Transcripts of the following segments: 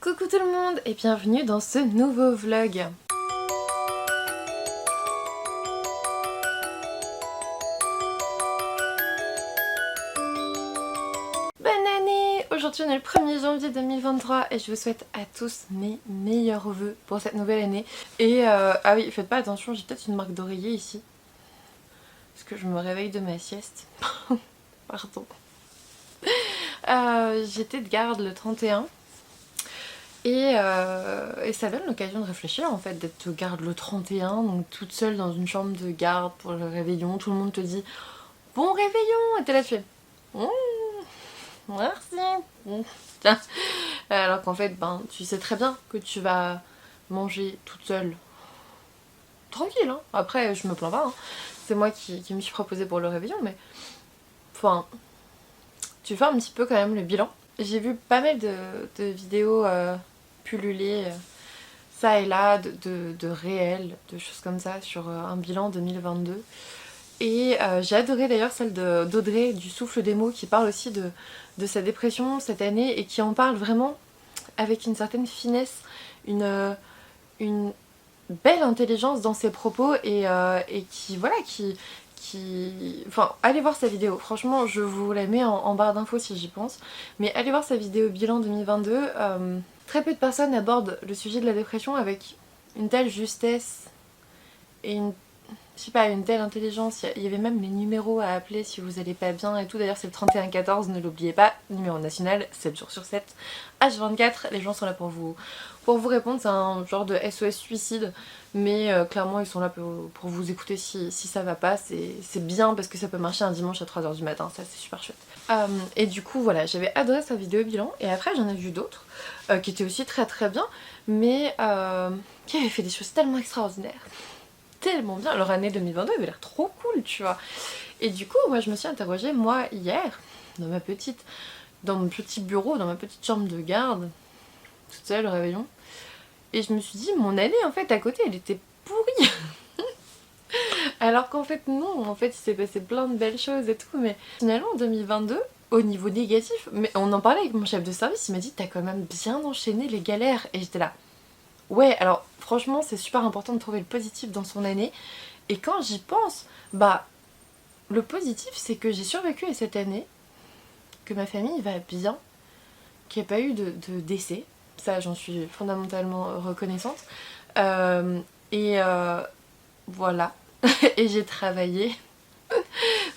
Coucou tout le monde et bienvenue dans ce nouveau vlog. Bonne année! Aujourd'hui on est le 1er janvier 2023 et je vous souhaite à tous mes meilleurs vœux pour cette nouvelle année. Et ah oui, faites pas attention, j'ai peut-être une marque d'oreiller ici. Parce que je me réveille de ma sieste. Pardon. J'étais de garde le 31. Et ça donne l'occasion de réfléchir en fait, d'être de garde le 31, donc toute seule dans une chambre de garde pour le réveillon. Tout le monde te dit bon réveillon, et t'es là tu fais merci, tiens. Alors qu'en fait, ben, tu sais très bien que tu vas manger toute seule. Tranquille, hein. Après, je me plains pas, hein. C'est moi qui me suis proposée pour le réveillon, mais enfin, tu fais un petit peu quand même le bilan. J'ai vu pas mal de vidéos pulluler ça et là, de réels, de choses comme ça sur un bilan 2022. Et j'ai adoré d'ailleurs celle d'Audrey du Souffle des mots qui parle aussi de sa dépression cette année et qui en parle vraiment avec une certaine finesse, une belle intelligence dans ses propos et qui, voilà, Enfin, allez voir sa vidéo, franchement je vous la mets en barre d'infos si j'y pense, mais allez voir sa vidéo bilan 2022. Très peu de personnes abordent le sujet de la dépression avec une telle justesse et une telle intelligence. Il y avait même les numéros à appeler si vous allez pas bien et tout. D'ailleurs c'est le 3114, ne l'oubliez pas, numéro national, 7 jours sur 7, H24, les gens sont là pour vous répondre. C'est un genre de SOS suicide, mais clairement ils sont là pour vous écouter si ça va pas. C'est bien parce que ça peut marcher un dimanche à 3h du matin, ça c'est super chouette. Et du coup voilà, j'avais adoré sa vidéo bilan et après j'en ai vu d'autres qui étaient aussi très très bien, mais qui avaient fait des choses tellement extraordinaires, tellement bien. Leur année 2022 avait l'air trop cool, tu vois. Et du coup moi je me suis interrogée, moi hier, dans mon petit bureau, dans ma petite chambre de garde, toute seule au réveillon, et je me suis dit, mon année en fait à côté elle était pourrie. Alors qu'en fait non, en fait il s'est passé plein de belles choses et tout, mais finalement 2022, au niveau négatif, mais on en parlait avec mon chef de service, il m'a dit t'as quand même bien enchaîné les galères, et j'étais là. Ouais, alors franchement c'est super important de trouver le positif dans son année, et quand j'y pense, bah le positif c'est que j'ai survécu à cette année, que ma famille va bien, qu'il n'y a pas eu de décès, ça j'en suis fondamentalement reconnaissante, et voilà. Et j'ai travaillé.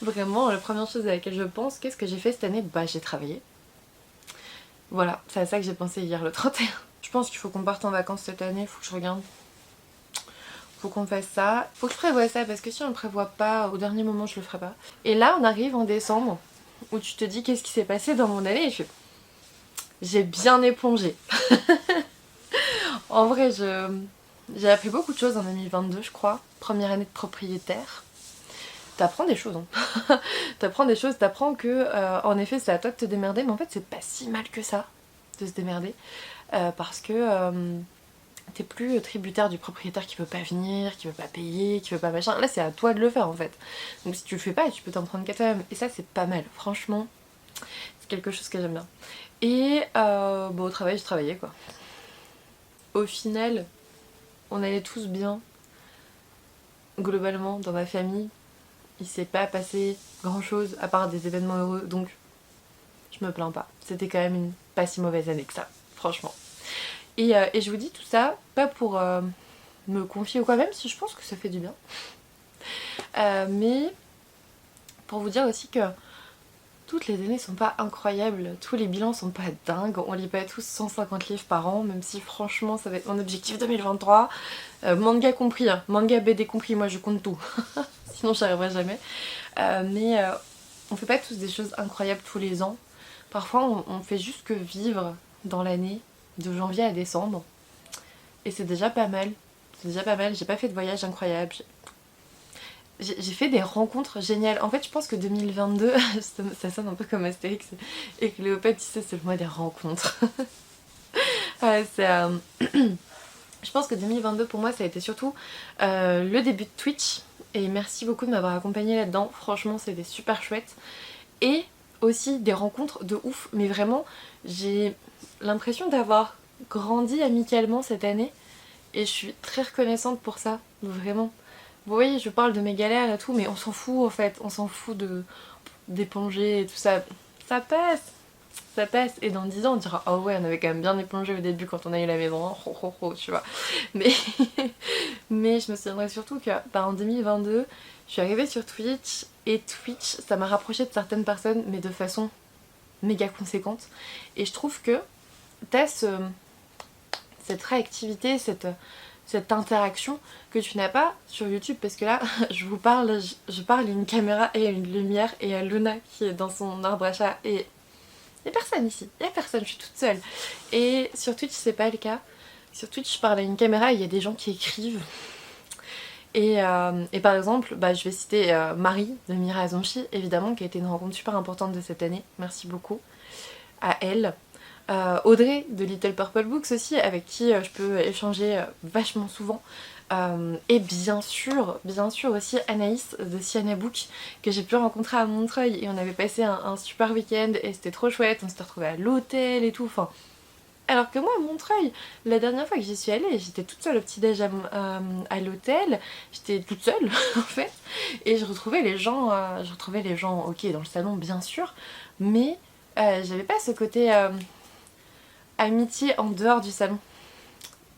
Vraiment, la première chose à laquelle je pense, qu'est-ce que j'ai fait cette année? Bah j'ai travaillé. Voilà, c'est à ça que j'ai pensé hier le 31. Je pense qu'il faut qu'on parte en vacances cette année, faut que je regarde. Faut qu'on fasse ça. Faut que je prévoie ça parce que si on le prévoit pas, au dernier moment je le ferai pas. Et là on arrive en décembre où tu te dis qu'est-ce qui s'est passé dans mon année, et j'ai bien épongé. En vrai j'ai appris beaucoup de choses en 2022 je crois. Première année de propriétaire. T'apprends des choses, hein. T'apprends des choses, t'apprends que en effet c'est à toi de te démerder, mais en fait c'est pas si mal que ça de se démerder, parce que t'es plus tributaire du propriétaire qui veut pas venir, qui veut pas payer, qui veut pas machin. Là c'est à toi de le faire en fait. Donc si tu le fais pas, tu peux t'en prendre qu'à toi-même. Et ça c'est pas mal, franchement, c'est quelque chose que j'aime bien. Et bon, au travail je travaillais quoi. Au final, on allait tous bien, globalement, dans ma famille. Il s'est pas passé grand chose à part des événements heureux, donc je me plains pas. C'était quand même une pas si mauvaise année que ça, franchement. Et je vous dis tout ça, pas pour me confier ou quoi, même si je pense que ça fait du bien. Mais pour vous dire aussi que toutes les années sont pas incroyables, tous les bilans sont pas dingues, on lit pas tous 150 livres par an, même si franchement ça va être mon objectif 2023. Manga compris, hein. Manga BD compris, moi je compte tout. Sinon j'y arriverai jamais. Mais on fait pas tous des choses incroyables tous les ans. Parfois on fait juste que vivre dans l'année, de janvier à décembre. Et c'est déjà pas mal. C'est déjà pas mal, j'ai pas fait de voyage incroyable. J'ai fait des rencontres géniales. En fait je pense que 2022, ça sonne un peu comme Astérix et Cléopâtre, tu sais, c'est le mois des rencontres. Ouais, je pense que 2022 pour moi ça a été surtout le début de Twitch. Et merci beaucoup de m'avoir accompagnée là-dedans, franchement c'était super chouette. Et aussi des rencontres de ouf, mais vraiment j'ai l'impression d'avoir grandi amicalement cette année et je suis très reconnaissante pour ça, vraiment. Vous voyez, je parle de mes galères et tout, mais on s'en fout en fait, on s'en fout d'éponger et tout ça. Ça passe, ça passe. Et dans 10 ans, on dira oh ouais, on avait quand même bien épongé au début quand on a eu la maison, hein, tu vois. Mais, mais je me souviendrai surtout que en 2022, je suis arrivée sur Twitch et Twitch, ça m'a rapprochée de certaines personnes, mais de façon méga conséquente. Et je trouve que t'as cette réactivité, cette interaction que tu n'as pas sur YouTube, parce que là je vous parle, je parle à une caméra et à une lumière et à Luna qui est dans son arbre à chat et il n'y a personne ici, il n'y a personne, je suis toute seule. Et sur Twitch c'est pas le cas. Sur Twitch je parle à une caméra et il y a des gens qui écrivent. Et par exemple, je vais citer Marie de Mira Azonchi, évidemment, qui a été une rencontre super importante de cette année. Merci beaucoup à elle. Audrey de Little Purple Books aussi, avec qui je peux échanger vachement souvent. Et bien sûr aussi Anaïs de Siana Book, que j'ai pu rencontrer à Montreuil. Et on avait passé un super week-end et c'était trop chouette. On s'était retrouvés à l'hôtel et tout. Enfin, alors que moi, à Montreuil, la dernière fois que j'y suis allée, j'étais toute seule au petit-déj à l'hôtel. J'étais toute seule en fait. Et je retrouvais les gens, ok, dans le salon bien sûr, mais j'avais pas ce côté amitié en dehors du salon.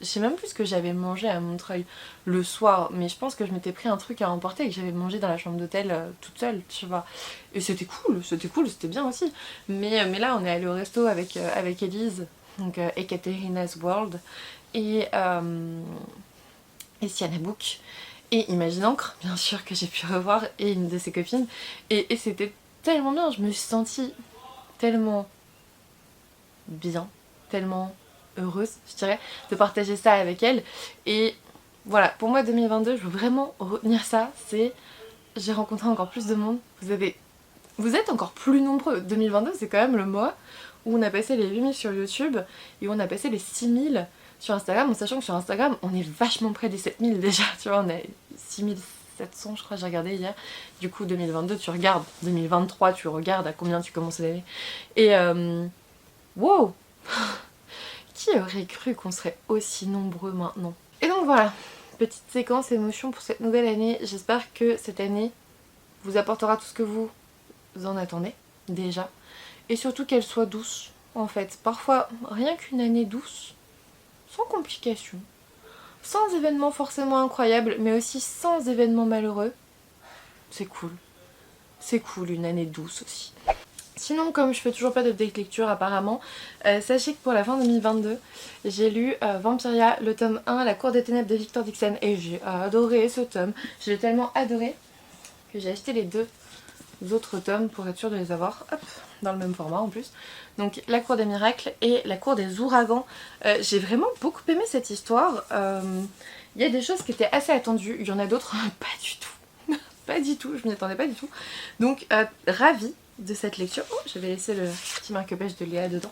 Je sais même plus ce que j'avais mangé à Montreuil le soir, mais je pense que je m'étais pris un truc à emporter et que j'avais mangé dans la chambre d'hôtel toute seule, tu vois. Et c'était cool, c'était bien aussi. Mais là, on est allé au resto avec Elise, donc Ekaterina's World, et Siana Book, et Imagine Encre, bien sûr, que j'ai pu revoir, et une de ses copines. Et c'était tellement bien, je me suis sentie tellement bien, tellement heureuse, je dirais, de partager ça avec elle. Et voilà, pour moi 2022, je veux vraiment retenir ça, c'est j'ai rencontré encore plus de monde. Vous êtes encore plus nombreux. 2022, c'est quand même le mois où on a passé les 8000 sur YouTube et où on a passé les 6000 sur Instagram, en sachant que sur Instagram, on est vachement près des 7000 déjà, tu vois, on a 6700 je crois, j'ai regardé hier. Du coup 2022 tu regardes, 2023 tu regardes à combien tu commences l'année. Et wow. Qui aurait cru qu'on serait aussi nombreux maintenant? Et donc voilà, petite séquence émotion pour cette nouvelle année. J'espère que cette année vous apportera tout ce que vous en attendez déjà. Et surtout qu'elle soit douce en fait. Parfois, rien qu'une année douce, sans complications, sans événements forcément incroyables, mais aussi sans événements malheureux, c'est cool. C'est cool, une année douce aussi. Sinon, comme je fais toujours pas d'update lecture apparemment, sachez que pour la fin 2022, j'ai lu Vampiria, le tome 1, La Cour des Ténèbres de Victor Dixon, et j'ai adoré ce tome. Je l'ai tellement adoré que j'ai acheté les 2 autres tomes pour être sûre de les avoir, hop, dans le même format en plus. Donc La Cour des Miracles et La Cour des Ouragans. J'ai vraiment beaucoup aimé cette histoire. Il y a des choses qui étaient assez attendues, il y en a d'autres pas du tout. Pas du tout, je m'y attendais pas du tout. Donc ravie de cette lecture. Oh, j'avais laissé le petit marque-page de Léa dedans.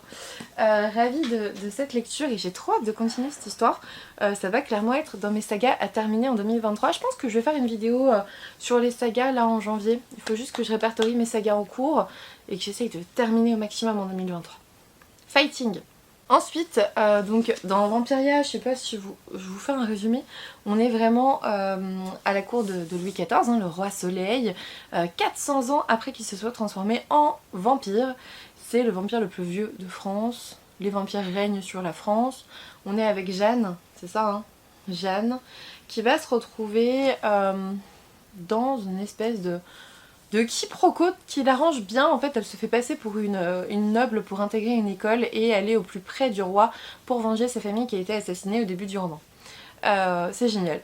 Ravie de cette lecture et j'ai trop hâte de continuer cette histoire. Ça va clairement être dans mes sagas à terminer en 2023. Je pense que je vais faire une vidéo sur les sagas là en janvier. Il faut juste que je répertorie mes sagas en cours et que j'essaye de terminer au maximum en 2023. Fighting. Ensuite, donc dans Vampiria, je sais pas si je vous fais un résumé, on est vraiment à la cour de Louis XIV, hein, le roi Soleil, 400 ans après qu'il se soit transformé en vampire. C'est le vampire le plus vieux de France, les vampires règnent sur la France. On est avec Jeanne, c'est ça, hein, Jeanne, qui va se retrouver dans une espèce de quiproquo qui l'arrange bien. En fait, elle se fait passer pour une noble pour intégrer une école et aller au plus près du roi pour venger sa famille qui a été assassinée au début du roman. C'est génial.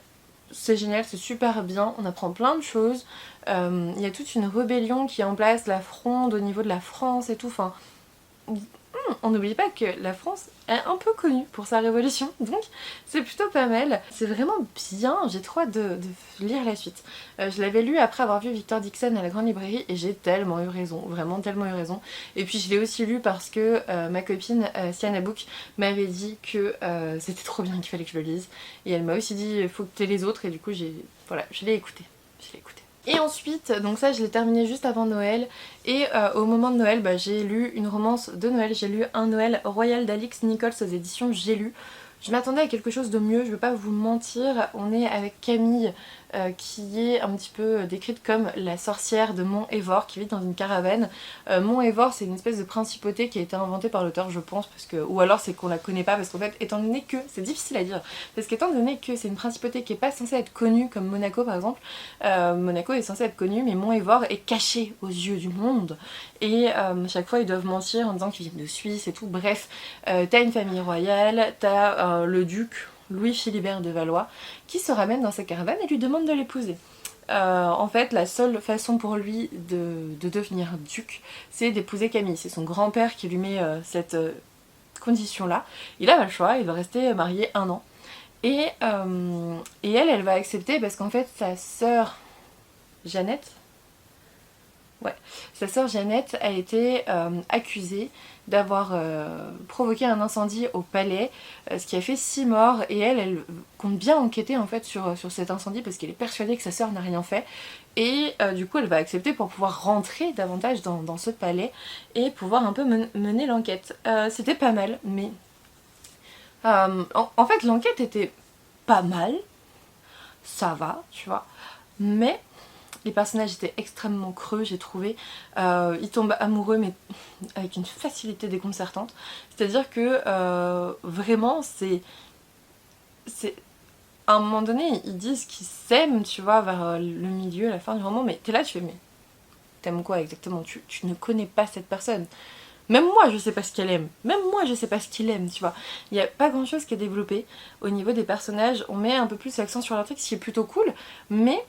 C'est génial, c'est super bien, on apprend plein de choses. Il y a toute une rébellion qui est en place, la fronde au niveau de la France et tout. Enfin, on n'oublie pas que la France est un peu connue pour sa révolution, donc c'est plutôt pas mal. C'est vraiment bien, j'ai trop hâte de lire la suite. Je l'avais lu après avoir vu Victor Dixon à la grande librairie et j'ai tellement eu raison, vraiment tellement eu raison. Et puis je l'ai aussi lu parce que ma copine Siana Book m'avait dit que c'était trop bien qu'il fallait que je le lise. Et elle m'a aussi dit il faut que tu aies les autres et du coup voilà, je l'ai écouté. Et ensuite, donc ça je l'ai terminé juste avant Noël, et au moment de Noël, j'ai lu une romance de Noël, j'ai lu Un Noël Royal d'Alix Nichols aux éditions J'ai lu. Je m'attendais à quelque chose de mieux, je veux pas vous mentir, on est avec Camille qui est un petit peu décrite comme la sorcière de Mont Évor qui vit dans une caravane. Mont Évor, c'est une espèce de principauté qui a été inventée par l'auteur, je pense, parce que, ou alors c'est qu'on la connaît pas, parce qu'en fait, étant donné que, c'est difficile à dire, parce qu'étant donné que c'est une principauté qui est pas censée être connue comme Monaco par exemple, Monaco est censé être connu, mais Mont Évor est caché aux yeux du monde, et chaque fois ils doivent mentir en disant qu'ils viennent de Suisse et tout. Bref, t'as une famille royale, t'as le duc Louis Philibert de Valois qui se ramène dans sa caravane et lui demande de l'épouser. En fait, la seule façon pour lui de devenir duc, c'est d'épouser Camille. C'est son grand-père qui lui met cette condition-là. Il a pas le choix, il va rester marié 1 an. Et elle va accepter parce qu'en fait, sa sœur Jeannette, ouais, sa sœur Jeannette a été accusée d'avoir provoqué un incendie au palais, ce qui a fait 6 morts, et elle compte bien enquêter en fait sur cet incendie parce qu'elle est persuadée que sa sœur n'a rien fait, et du coup elle va accepter pour pouvoir rentrer davantage dans ce palais et pouvoir un peu mener l'enquête. C'était pas mal, mais en fait l'enquête était pas mal, ça va, tu vois, mais les personnages étaient extrêmement creux, j'ai trouvé. Ils tombent amoureux, mais avec une facilité déconcertante. C'est-à-dire que vraiment, c'est à un moment donné, ils disent qu'ils s'aiment, tu vois, vers le milieu, la fin du roman, mais t'es là, tu fais, mais t'aimes quoi exactement? Tu ne connais pas cette personne. Même moi, je sais pas ce qu'elle aime. Même moi, je sais pas ce qu'il aime, tu vois. Il n'y a pas grand-chose qui est développé. Au niveau des personnages, on met un peu plus l'accent sur l'intrigue, ce qui est plutôt cool, mais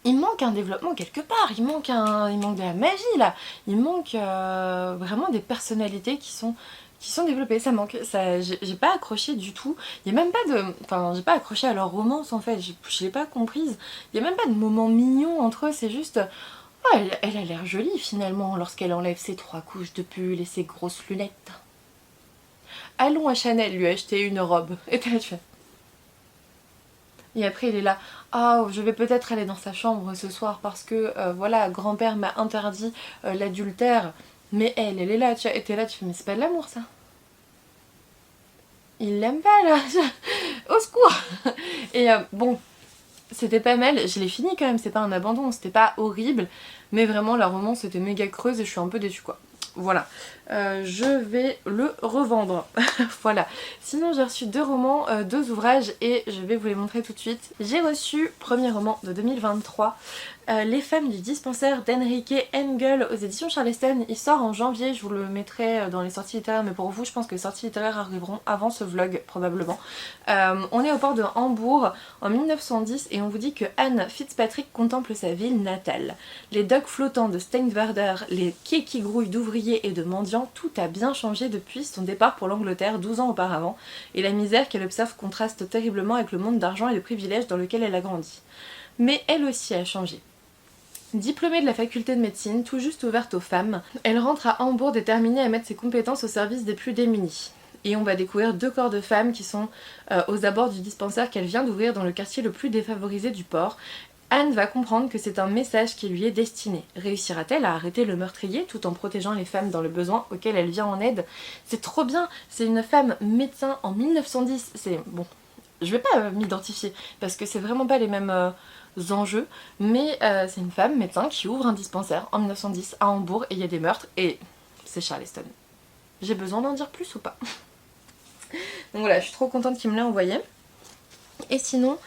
il manque un développement quelque part, il manque de la magie là, il manque vraiment des personnalités qui sont développées, ça manque, ça, j'ai pas accroché du tout, il y a même pas de, enfin j'ai pas accroché à leur romance en fait, je l'ai pas comprise, il y a même pas de moments mignons entre eux, c'est juste, oh, elle a l'air jolie finalement lorsqu'elle enlève ses 3 couches de pull et ses grosses lunettes. Allons à Chanel lui acheter une robe, et puis là tu fais... Et après il est là, ah je vais peut-être aller dans sa chambre ce soir parce que voilà, grand-père m'a interdit l'adultère. Mais elle est là, tu es là, tu fais, mais c'est pas de l'amour ça. Il l'aime pas là, au secours. Et bon, c'était pas mal, je l'ai fini quand même, c'est pas un abandon, c'était pas horrible, mais vraiment la romance était méga creuse et je suis un peu déçue quoi. Voilà, je vais le revendre. Voilà. Sinon j'ai reçu 2 romans, 2 ouvrages et je vais vous les montrer tout de suite. J'ai reçu premier roman de 2023, Les femmes du dispensaire d'Enrique Engel aux éditions Charleston. Il sort en janvier, je vous le mettrai dans les sorties littéraires, mais pour vous je pense que les sorties littéraires arriveront avant ce vlog probablement. On est au port de Hambourg en 1910 et on vous dit que Anne Fitzpatrick contemple sa ville natale. Les docks flottants de Steinwerder, les quais qui grouillent d'ouvriers et de mendiants, tout a bien changé depuis son départ pour l'Angleterre 12 ans auparavant, et la misère qu'elle observe contraste terriblement avec le monde d'argent et de privilèges dans lequel elle a grandi. Mais elle aussi a changé. Diplômée de la faculté de médecine, tout juste ouverte aux femmes, elle rentre à Hambourg déterminée à mettre ses compétences au service des plus démunis. Et on va découvrir 2 corps de femmes qui sont aux abords du dispensaire qu'elle vient d'ouvrir dans le quartier le plus défavorisé du port. Anne va comprendre que c'est un message qui lui est destiné. Réussira-t-elle à arrêter le meurtrier tout en protégeant les femmes dans le besoin auquel elle vient en aide? C'est trop bien, c'est une femme médecin en 1910, c'est... bon, je vais pas m'identifier parce que c'est vraiment pas les mêmes... enjeux, mais c'est une femme médecin qui ouvre un dispensaire en 1910 à Hambourg et il y a des meurtres et c'est Charleston. J'ai besoin d'en dire plus ou pas? Donc voilà, je suis trop contente qu'il me l'ait envoyé. Et sinon,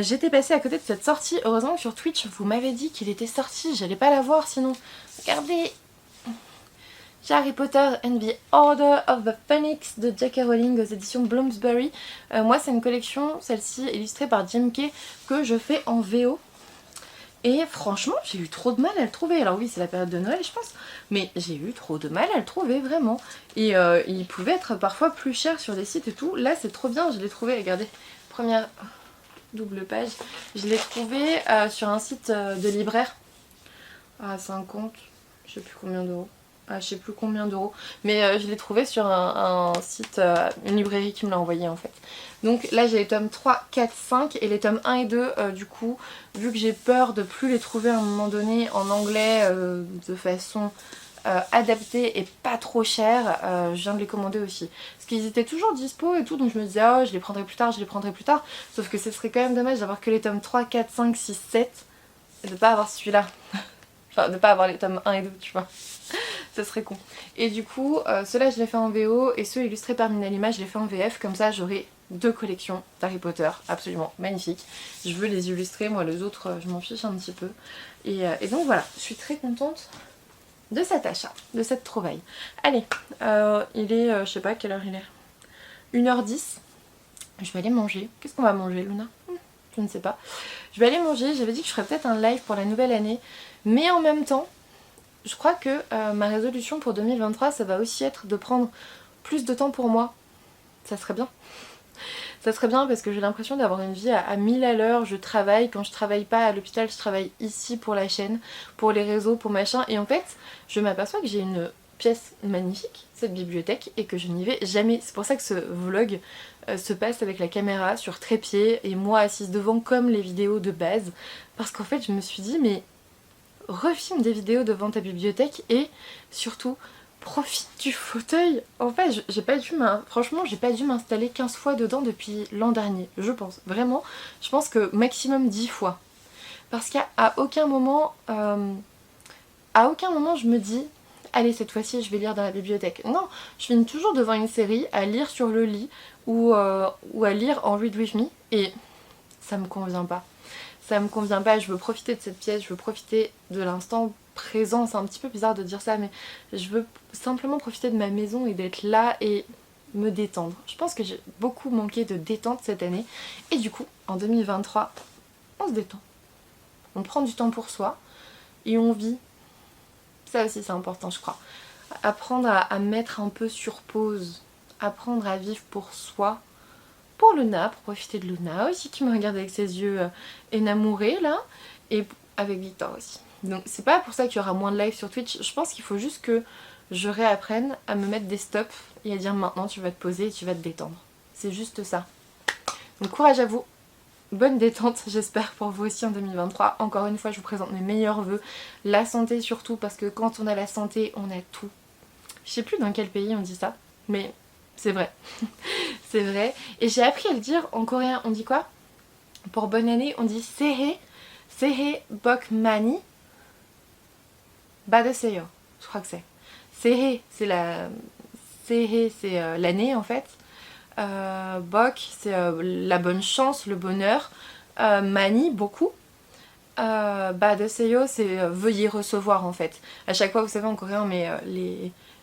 j'étais passée à côté de cette sortie. Heureusement que sur Twitch, vous m'avez dit qu'il était sorti, j'allais pas la voir sinon. Regardez, j'ai Harry Potter and the Order of the Phoenix de J.K. Rowling aux éditions Bloomsbury. Moi, c'est une collection, celle-ci, illustrée par Jim Kay, que je fais en VO. Et franchement, j'ai eu trop de mal à le trouver. Alors oui, c'est la période de Noël, je pense, mais j'ai eu trop de mal à le trouver, vraiment. Et il pouvait être parfois plus cher sur des sites et tout. Là, c'est trop bien, je l'ai trouvé, regardez, première double page. Je l'ai trouvé sur un site de libraire à 50, je sais plus combien d'euros. à je sais plus combien d'euros. Mais je l'ai trouvé sur un site, une librairie qui me l'a envoyé en fait. Donc là j'ai les tomes 3, 4, 5 et les tomes 1 et 2 du coup, vu que j'ai peur de plus les trouver à un moment donné en anglais de façon adaptée et pas trop chère, je viens de les commander aussi. Parce qu'ils étaient toujours dispo et tout, donc je me disais oh je les prendrai plus tard, je les prendrai plus tard. Sauf que ce serait quand même dommage d'avoir que les tomes 3, 4, 5, 6, 7 et de pas avoir celui-là. Enfin de pas avoir les tomes 1 et 2 tu vois. Ça serait con. Et du coup, ceux-là je les fais en VO et ceux illustrés par Minalima je les fais en VF, comme ça j'aurai 2 collections d'Harry Potter absolument magnifiques. Je veux les illustrer, moi les autres je m'en fiche un petit peu. Et donc voilà, je suis très contente de cet achat, de cette trouvaille. Allez, il est, je sais pas quelle heure il est, 1h10. Je vais aller manger. Qu'est-ce qu'on va manger Luna? Je ne sais pas. Je vais aller manger, j'avais dit que je ferais peut-être un live pour la nouvelle année, mais en même temps, je crois que ma résolution pour 2023, ça va aussi être de prendre plus de temps pour moi. Ça serait bien. Ça serait bien parce que j'ai l'impression d'avoir une vie à 1000 à l'heure. Je travaille, quand je travaille pas à l'hôpital, je travaille ici pour la chaîne, pour les réseaux, pour machin. Et en fait, je m'aperçois que j'ai une pièce magnifique, cette bibliothèque, et que je n'y vais jamais. C'est pour ça que ce vlog se passe avec la caméra sur trépied et moi assise devant comme les vidéos de base. Parce qu'en fait, je me suis dit, mais refilme des vidéos devant ta bibliothèque et surtout profite du fauteuil. En fait j'ai pas dû franchement j'ai pas dû m'installer 15 fois dedans depuis l'an dernier, je pense. Vraiment, je pense que maximum 10 fois. Parce qu'à aucun moment je me dis allez cette fois-ci je vais lire dans la bibliothèque. Non, je finis toujours devant une série à lire sur le lit ou à lire en read with me et ça me convient pas. Ça me convient pas, je veux profiter de cette pièce, je veux profiter de l'instant présent, c'est un petit peu bizarre de dire ça, mais je veux simplement profiter de ma maison et d'être là et me détendre. Je pense que j'ai beaucoup manqué de détente cette année, et du coup, en 2023, on se détend. On prend du temps pour soi, et on vit. Ça aussi c'est important je crois. Apprendre à mettre un peu sur pause, apprendre à vivre pour soi, pour Luna, pour profiter de Luna aussi qui me regarde avec ses yeux énamourés là, et avec Victor aussi. Donc c'est pas pour ça qu'il y aura moins de live sur Twitch, je pense qu'il faut juste que je réapprenne à me mettre des stops et à dire maintenant tu vas te poser et tu vas te détendre. C'est juste ça. Donc courage à vous, bonne détente j'espère pour vous aussi en 2023. Encore une fois je vous présente mes meilleurs vœux, la santé surtout parce que quand on a la santé on a tout. Je sais plus dans quel pays on dit ça, mais c'est vrai. C'est vrai. Et j'ai appris à le dire en coréen. On dit quoi? Pour bonne année, on dit Sehe. Sehe bok mani. Badeseyo. Je crois que c'est. Sehe, c'est la. Sehe, c'est l'année en fait. Bok, c'est la bonne chance, le bonheur. Mani, beaucoup. Badeseyo, c'est veuillez recevoir en fait. À chaque fois, vous savez, en coréen, on met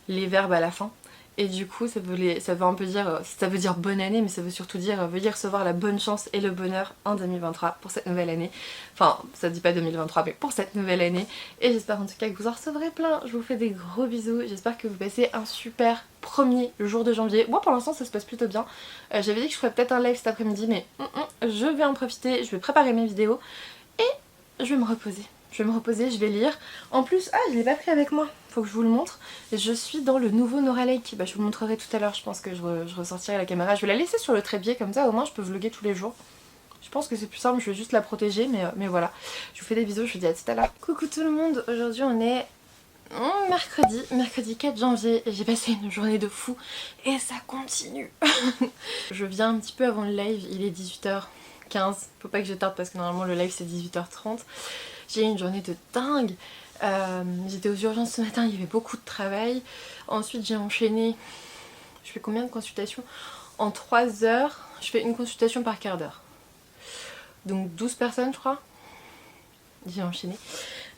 les verbes à la fin. Et du coup ça veut un peu dire, ça veut dire bonne année, mais ça veut surtout dire veuillez recevoir la bonne chance et le bonheur en 2023 pour cette nouvelle année. Enfin ça dit pas 2023 mais pour cette nouvelle année. Et j'espère en tout cas que vous en recevrez plein. Je vous fais des gros bisous, j'espère que vous passez un super premier jour de janvier. Moi pour l'instant ça se passe plutôt bien. J'avais dit que je ferais peut-être un live cet après-midi mais je vais en profiter, je vais préparer mes vidéos et je vais me reposer. Je vais me reposer, je vais lire. En plus, je l'ai pas pris avec moi, faut que je vous le montre. Je suis dans le nouveau Nora Lake. Je vous le montrerai tout à l'heure, je pense que je ressortirai la caméra. Je vais la laisser sur le trépied, comme ça au moins je peux vlogger tous les jours. Je pense que c'est plus simple, je vais juste la protéger, mais voilà. Je vous fais des bisous, je vous dis à tout à l'heure. Coucou tout le monde, aujourd'hui on est mercredi 4 janvier. J'ai passé une journée de fou et ça continue. Je viens un petit peu avant le live, il est 18h15. Faut pas que je tarde parce que normalement le live c'est 18h30. J'ai eu une journée de dingue. J'étais aux urgences ce matin, il y avait beaucoup de travail. Ensuite j'ai enchaîné. Je fais combien de consultations? En 3 heures, je fais une consultation par quart d'heure. Donc 12 personnes je crois. J'ai enchaîné.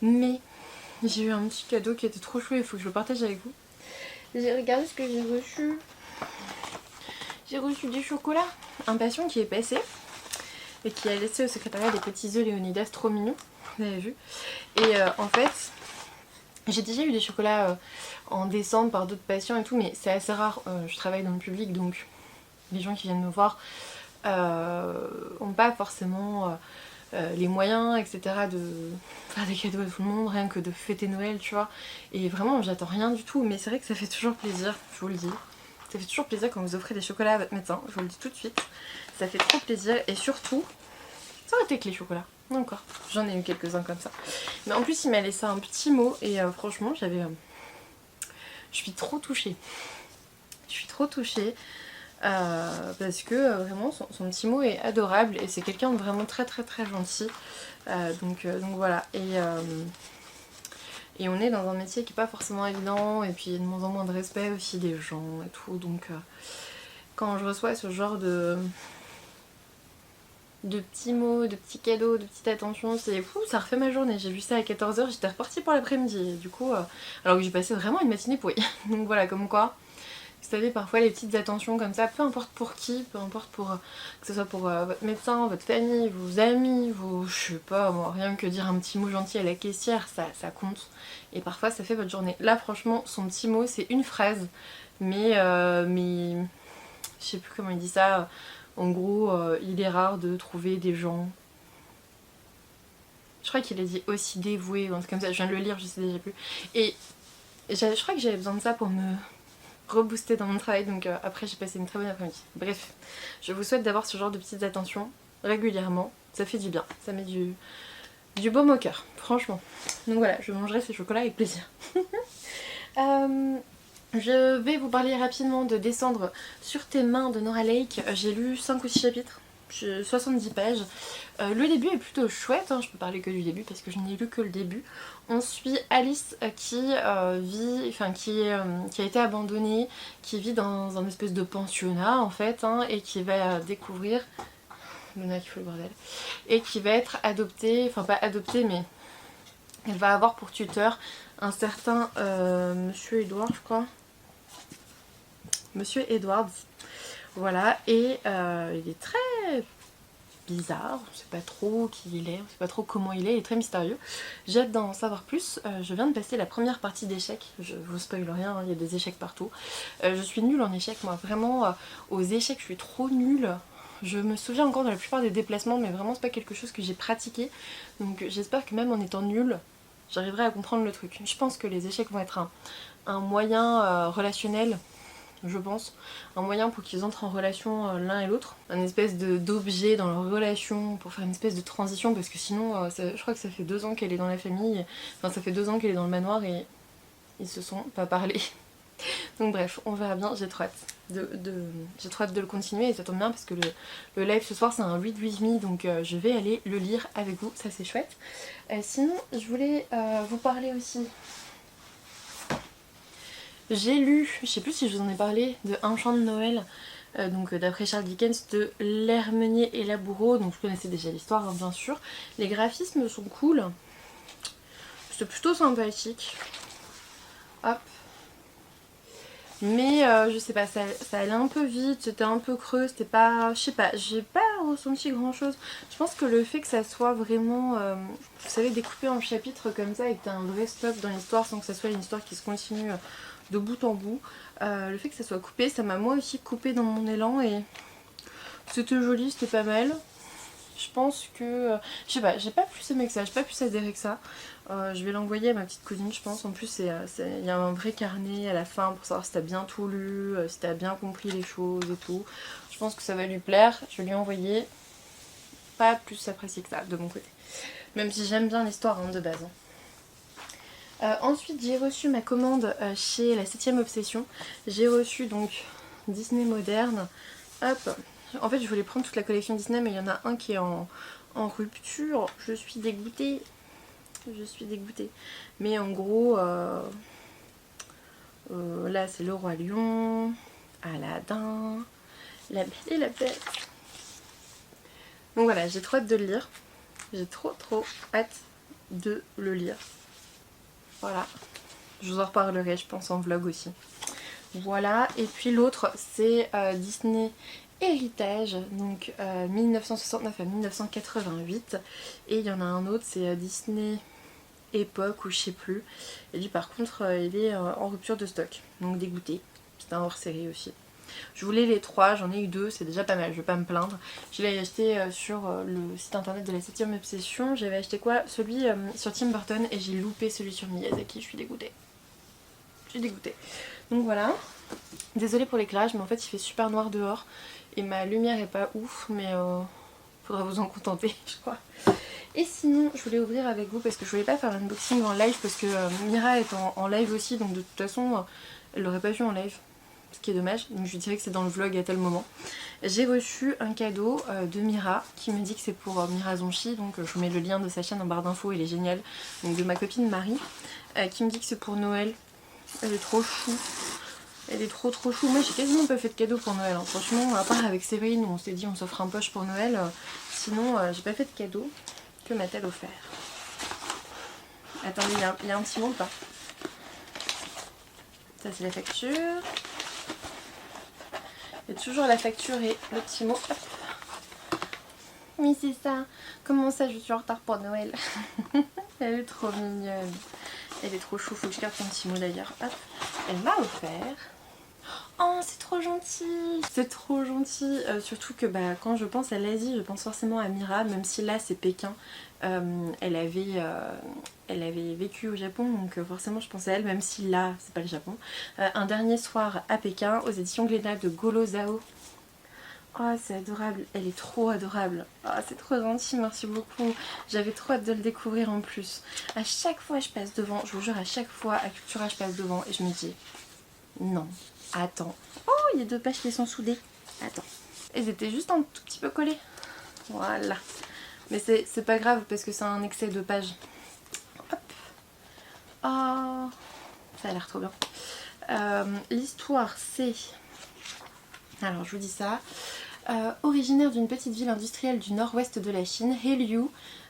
Mais j'ai eu un petit cadeau qui était trop chou, il faut que je le partage avec vous. J'ai regardé ce que j'ai reçu. J'ai reçu du chocolat. Un patient qui est passé et qui a laissé au secrétariat des petits œufs Léonidas trop mignons. Vous avez vu. Et en fait, j'ai déjà eu des chocolats en décembre par d'autres patients et tout, mais c'est assez rare. Je travaille dans le public, donc les gens qui viennent me voir n'ont pas forcément les moyens, etc. de faire des cadeaux à tout le monde, rien que de fêter Noël, tu vois. Et vraiment, j'attends rien du tout, mais c'est vrai que ça fait toujours plaisir, je vous le dis. Ça fait toujours plaisir quand vous offrez des chocolats à votre médecin, je vous le dis tout de suite. Ça fait trop plaisir, et surtout, ça aurait été que les chocolats. Encore, j'en ai eu quelques-uns comme ça. Mais en plus, il m'a laissé un petit mot, et franchement, je suis trop touchée. Je suis trop touchée. Parce que vraiment son petit mot est adorable et c'est quelqu'un de vraiment très très très gentil. Donc voilà. Et on est dans un métier qui n'est pas forcément évident, et puis il y a de moins en moins de respect aussi des gens et tout. Donc quand je reçois ce genre de petits mots, de petits cadeaux, de petites attentions, c'est fou, ça refait ma journée. J'ai vu ça à 14h, j'étais repartie pour l'après-midi. Et du coup, alors que j'ai passé vraiment une matinée pourrie. Donc voilà, comme quoi. Vous savez, parfois les petites attentions comme ça, peu importe pour qui, peu importe que ce soit pour votre médecin, votre famille, vos amis, je sais pas, moi, rien que dire un petit mot gentil à la caissière, ça compte. Et parfois ça fait votre journée. Là franchement, son petit mot c'est une phrase, mais je sais plus comment il dit ça. En gros, il est rare de trouver des gens. Je crois qu'il a dit aussi dévoués ou un truc comme ça, je viens de le lire, je sais déjà plus. Et je crois que j'avais besoin de ça pour me rebooster dans mon travail, donc après j'ai passé une très bonne après-midi. Bref, je vous souhaite d'avoir ce genre de petites attentions régulièrement, ça fait du bien, ça met du baume au cœur, franchement. Donc voilà, je mangerai ces chocolats avec plaisir. Je vais vous parler rapidement de Descendre sur tes mains de Nora Lake. J'ai lu 5 ou 6 chapitres, 70 pages. Le début est plutôt chouette, hein, je peux parler que du début parce que je n'ai lu que le début. On suit Alice qui a été abandonnée, qui vit dans un espèce de pensionnat en fait, hein, et qui va découvrir... Luna qui fout le bordel. Et qui va être adoptée, enfin pas adoptée mais elle va avoir pour tuteur un certain Monsieur Edward, je crois. Monsieur Edwards. Voilà, et il est très bizarre, on sait pas trop qui il est, on sait pas trop comment il est très mystérieux. J'ai hâte d'en savoir plus. Je viens de passer la première partie d'échecs, je vous spoil rien, hein, il y a des échecs partout. Je suis nulle en échecs, moi, vraiment, aux échecs je suis trop nulle. Je me souviens encore de la plupart des déplacements, mais vraiment c'est pas quelque chose que j'ai pratiqué. Donc j'espère que même en étant nulle, j'arriverai à comprendre le truc. Je pense que les échecs vont être un moyen relationnel, je pense, un moyen pour qu'ils entrent en relation l'un et l'autre, un espèce d'objet dans leur relation pour faire une espèce de transition, parce que sinon je crois que ça fait 2 ans qu'elle est dans la famille, enfin ça fait 2 ans qu'elle est dans le manoir et ils se sont pas parlé. Donc bref, on verra bien, j'ai trop hâte j'ai trop hâte de le continuer, et ça tombe bien parce que le live ce soir c'est un read with me, donc je vais aller le lire avec vous, ça c'est chouette. Sinon je voulais vous parler aussi. J'ai lu, je sais plus si je vous en ai parlé, de Un chant de Noël, donc d'après Charles Dickens, de L'Hermenier et la Bourreau, donc vous connaissez déjà l'histoire, hein, bien sûr. Les graphismes sont cool, c'est plutôt sympathique. Hop. Mais je sais pas, ça allait un peu vite, c'était un peu creux, c'était pas... Je sais pas, j'ai pas ressenti grand chose. Je pense que le fait que ça soit vraiment, vous savez, découpé en chapitres comme ça et que t'as un vrai stop dans l'histoire sans que ça soit une histoire qui se continue de bout en bout, le fait que ça soit coupé, ça m'a moi aussi coupé dans mon élan et c'était joli, c'était pas mal. Je pense que... je sais pas, j'ai pas plus aimé que ça, j'ai pas plus adhéré que ça. Je vais l'envoyer à ma petite cousine, je pense. En plus, il y a un vrai carnet à la fin pour savoir si t'as bien tout lu, si t'as bien compris les choses et tout. Je pense que ça va lui plaire. Je vais lui envoyer. Pas plus apprécié que ça, de mon côté. Même si j'aime bien l'histoire de base. Ensuite, j'ai reçu ma commande chez la 7ème Obsession. J'ai reçu donc Disney moderne. Hop. En fait, je voulais prendre toute la collection Disney, mais il y en a un qui est en rupture. Je suis dégoûtée. Je suis dégoûtée. Mais en gros, là c'est Le Roi Lion, Aladdin, La Belle et la Bête. Donc voilà, j'ai trop hâte de le lire. J'ai trop hâte de le lire. Voilà. Je vous en reparlerai, je pense, en vlog aussi. Voilà. Et puis l'autre, c'est Disney Héritage, donc 1969 à 1988. Et il y en a un autre, c'est Disney Époque ou je sais plus. Et lui par contre il est en rupture de stock, donc dégoûté. C'est un hors série aussi. Je voulais les 3, j'en ai eu 2, c'est déjà pas mal, je vais pas me plaindre. Je l'ai acheté sur le site internet de la 7ème obsession. J'avais acheté quoi? Celui sur Tim Burton et j'ai loupé celui sur Miyazaki, je suis dégoûtée. Je suis dégoûtée. Donc voilà. Désolée pour l'éclairage mais en fait il fait super noir dehors et ma lumière est pas ouf mais faudra vous en contenter je crois. Et sinon je voulais ouvrir avec vous parce que je voulais pas faire l'unboxing en live parce que Mira est en live aussi donc de toute façon elle l'aurait pas vu en live. Ce qui est dommage, donc je lui dirais que c'est dans le vlog à tel moment. J'ai reçu un cadeau de Mira qui me dit que c'est pour Mira Zonchi, donc je vous mets le lien de sa chaîne en barre d'infos, elle est géniale. Donc de ma copine Marie qui me dit que c'est pour Noël. Elle est trop chou. Elle est trop chou. Moi j'ai quasiment pas fait de cadeau pour Noël. Hein. Franchement, à part avec Séverine où on s'est dit on s'offre un poche pour Noël. Sinon j'ai pas fait de cadeau. Que m'a-t-elle offert? Attendez, il y a un petit mot ou pas? Ça c'est la facture. Il y a toujours la facture et le petit mot. Hop. Oui c'est ça. Comment ça je suis en retard pour Noël? Elle est trop mignonne. Elle est trop chou. Faut que je garde son petit mot d'ailleurs. Hop. Elle m'a offert. Oh c'est trop gentil. C'est trop gentil. Surtout que quand je pense à l'Asie, je pense forcément à Mira. Même si là c'est Pékin. Elle avait vécu au Japon donc forcément je pense à elle. Même si là c'est pas le Japon. Un dernier soir à Pékin aux éditions Glénat de Golo Zhao. Oh c'est adorable, elle est trop adorable. Oh c'est trop gentil, merci beaucoup. J'avais trop hâte de le découvrir en plus. À chaque fois je passe devant, je vous jure à chaque fois à Cultura je passe devant et je me dis non, attends. Oh il y a 2 pages qui sont soudées. Attends. Elles étaient juste un tout petit peu collées. Voilà. Mais c'est pas grave parce que c'est un excès de pages. Hop. Oh ça a l'air trop bien. L'histoire c'est... Alors je vous dis ça. Originaire d'une petite ville industrielle du nord-ouest de la Chine, He Liu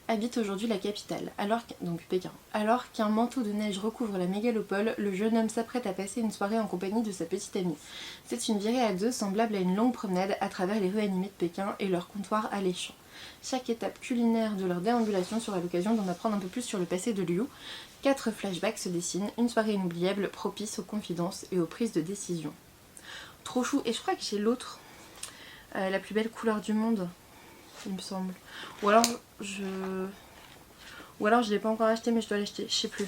habite aujourd'hui la capitale, donc Pékin. Alors qu'un manteau de neige recouvre la mégalopole, le jeune homme s'apprête à passer une soirée en compagnie de sa petite amie. C'est une virée à 2 semblable à une longue promenade à travers les rues animées de Pékin et leurs comptoirs alléchants. Chaque étape culinaire de leur déambulation sera l'occasion d'en apprendre un peu plus sur le passé de Liu. 4 flashbacks se dessinent, une soirée inoubliable propice aux confidences et aux prises de décision. Trop chou, et je crois que j'ai l'autre. La plus belle couleur du monde, il me semble. Ou alors je l'ai pas encore acheté mais je dois l'acheter, je sais plus.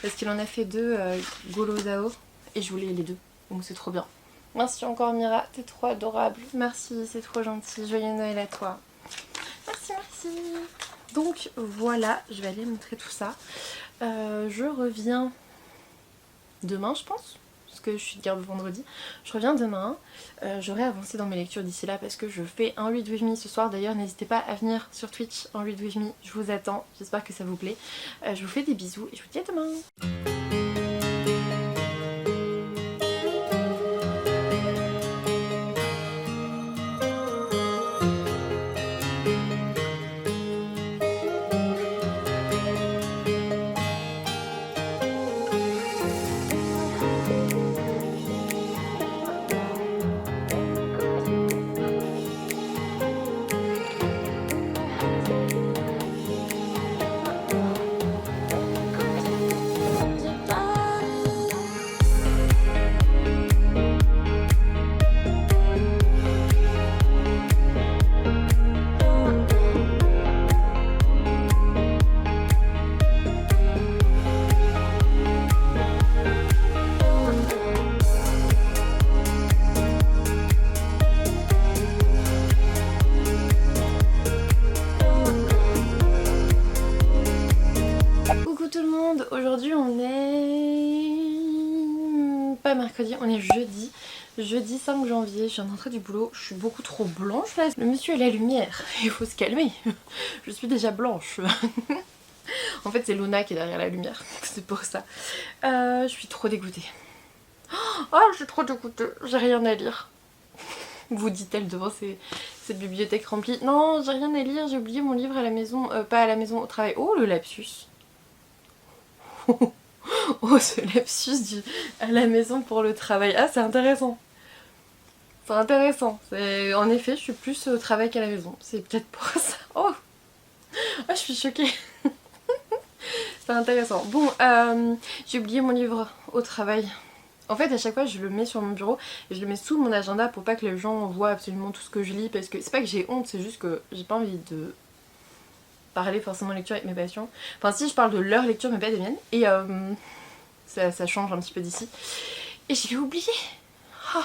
Parce qu'il en a fait 2 Golo Zhao et je voulais les 2. Donc c'est trop bien. Merci encore Mira, t'es trop adorable. Merci, c'est trop gentil. Joyeux Noël à toi. Merci, merci. Donc voilà, je vais aller montrer tout ça. Je reviens demain je pense. Parce que je suis de garde vendredi. Je reviens demain. J'aurai avancé dans mes lectures d'ici là parce que je fais un read with me ce soir. D'ailleurs n'hésitez pas à venir sur Twitch en read with me. Je vous attends. J'espère que ça vous plaît. Je vous fais des bisous et je vous dis à demain. Aujourd'hui on est... pas mercredi, on est jeudi. Jeudi 5 janvier, je viens de rentrer du boulot, je suis beaucoup trop blanche là. Le monsieur a la lumière, il faut se calmer. Je suis déjà blanche. En fait c'est Luna qui est derrière la lumière, c'est pour ça. Je suis trop dégoûtée. Oh je suis trop dégoûtée, j'ai rien à lire. Vous dit-elle devant cette bibliothèque remplie. Non j'ai rien à lire, j'ai oublié mon livre à la maison, pas à la maison, au travail. Oh le lapsus. Oh ce lapsus à la maison pour le travail. Ah c'est intéressant. C'est intéressant. En effet je suis plus au travail qu'à la maison. C'est peut-être pour ça. Oh, je suis choquée. C'est intéressant. Bon j'ai oublié mon livre au travail. En fait à chaque fois je le mets sur mon bureau et je le mets sous mon agenda pour pas que les gens voient absolument tout ce que je lis, parce que c'est pas que j'ai honte, c'est juste que j'ai pas envie de parler forcément lecture avec mes patients. Enfin si, je parle de leur lecture mais pas des miennes. Et ça change un petit peu d'ici. Et je l'ai oublié. Oh.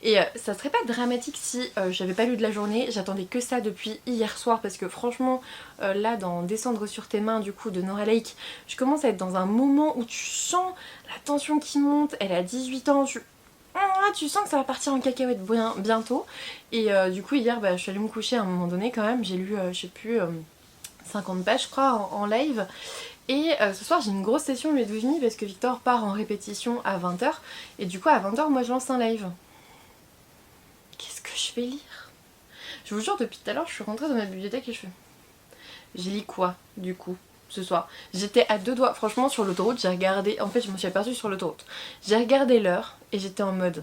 Et ça serait pas dramatique si j'avais pas lu de la journée. J'attendais que ça depuis hier soir parce que franchement là dans Descendre sur tes mains du coup de Nora Lake, je commence à être dans un moment où tu sens la tension qui monte. Elle a 18 ans, tu sens que ça va partir en cacahuète bientôt. Et du coup hier je suis allée me coucher à un moment donné quand même. J'ai lu je sais plus 50 pages je crois en live. Et ce soir j'ai une grosse session Ludwig parce que Victor part en répétition à 20 h. Et du coup à 20 h moi je lance un live. Qu'est-ce que je vais lire? Je vous jure, depuis tout à l'heure, je suis rentrée dans ma bibliothèque et je fais... J'ai lu quoi, du coup, ce soir? J'étais à deux doigts. Franchement, sur l'autoroute, j'ai regardé... En fait, je me suis aperçue sur l'autoroute. J'ai regardé l'heure et j'étais en mode...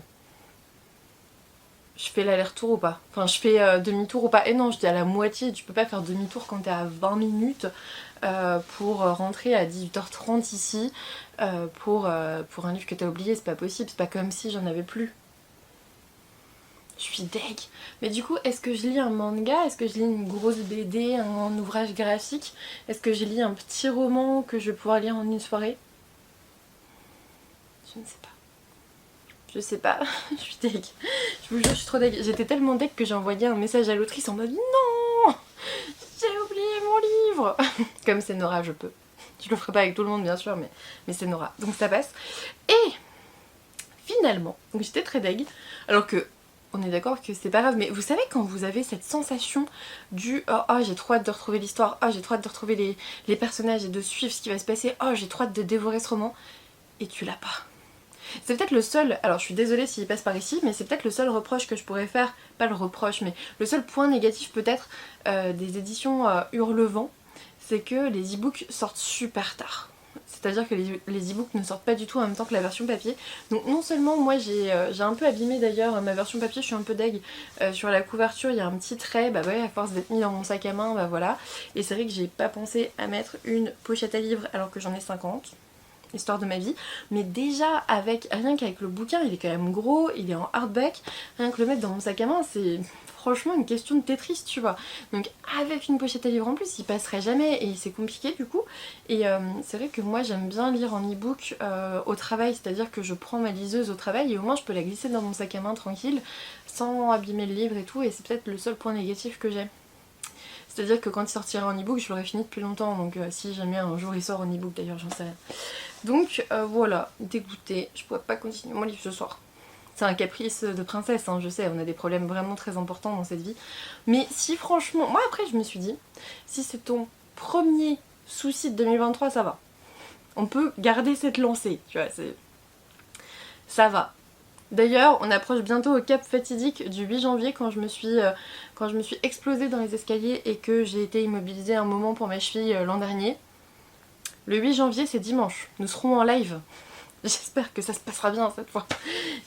Je fais l'aller-retour ou pas? Enfin, je fais demi-tour ou pas? Et non, j'étais à la moitié. Tu peux pas faire demi-tour quand t'es à 20 minutes pour rentrer à 18 h 30 ici pour un livre que t'as oublié. C'est pas possible. C'est pas comme si j'en avais plus. Je suis deg. Mais du coup, est-ce que je lis un manga? Est-ce que je lis une grosse BD, un ouvrage graphique? Est-ce que je lis un petit roman que je vais pouvoir lire en une soirée? Je ne sais pas. Je sais pas. Je suis deg. Je vous jure, je suis trop deg. J'étais tellement deg que j'ai envoyé un message à l'autrice en mode non, j'ai oublié mon livre. Comme c'est Nora, je peux. Je le ferai pas avec tout le monde bien sûr, mais c'est Nora. Donc ça passe. Et finalement, donc j'étais très deg. Alors que on est d'accord que c'est pas grave, mais vous savez quand vous avez cette sensation du oh j'ai trop hâte de retrouver l'histoire, oh j'ai trop hâte de retrouver les personnages et de suivre ce qui va se passer, oh j'ai trop hâte de dévorer ce roman, et tu l'as pas. C'est peut-être le seul, alors je suis désolée s'il passe par ici, mais c'est peut-être le seul reproche que je pourrais faire, pas le reproche, mais le seul point négatif peut-être des éditions Hurlevent, c'est que les e-books sortent super tard. C'est-à-dire que les e-books ne sortent pas du tout en même temps que la version papier. Donc non seulement moi j'ai un peu abîmé d'ailleurs ma version papier, je suis un peu deg. Sur la couverture il y a un petit trait, bah ouais, à force d'être mis dans mon sac à main, bah voilà. Et c'est vrai que j'ai pas pensé à mettre une pochette à livres alors que j'en ai 50. Histoire de ma vie, mais déjà rien qu'avec le bouquin, il est quand même gros, il est en hardback, rien que le mettre dans mon sac à main, c'est franchement une question de Tetris, tu vois. Donc avec une pochette à livres en plus, il passerait jamais et c'est compliqué du coup. Et c'est vrai que moi j'aime bien lire en e-book au travail, c'est-à-dire que je prends ma liseuse au travail et au moins je peux la glisser dans mon sac à main tranquille, sans abîmer le livre et tout, et c'est peut-être le seul point négatif que j'ai. C'est-à-dire que quand il sortira en e-book, je l'aurais fini depuis longtemps, donc si jamais un jour il sort en e-book d'ailleurs, j'en sais rien. Donc voilà, dégoûtée, je pourrais pas continuer mon livre ce soir. C'est un caprice de princesse, hein, je sais, on a des problèmes vraiment très importants dans cette vie. Mais si franchement, moi après je me suis dit, si c'est ton premier souci de 2023, ça va. On peut garder cette lancée, tu vois, ça va. D'ailleurs, on approche bientôt au cap fatidique du 8 janvier quand je me suis explosée dans les escaliers et que j'ai été immobilisée un moment pour ma cheville l'an dernier. Le 8 janvier, c'est dimanche. Nous serons en live. J'espère que ça se passera bien cette fois.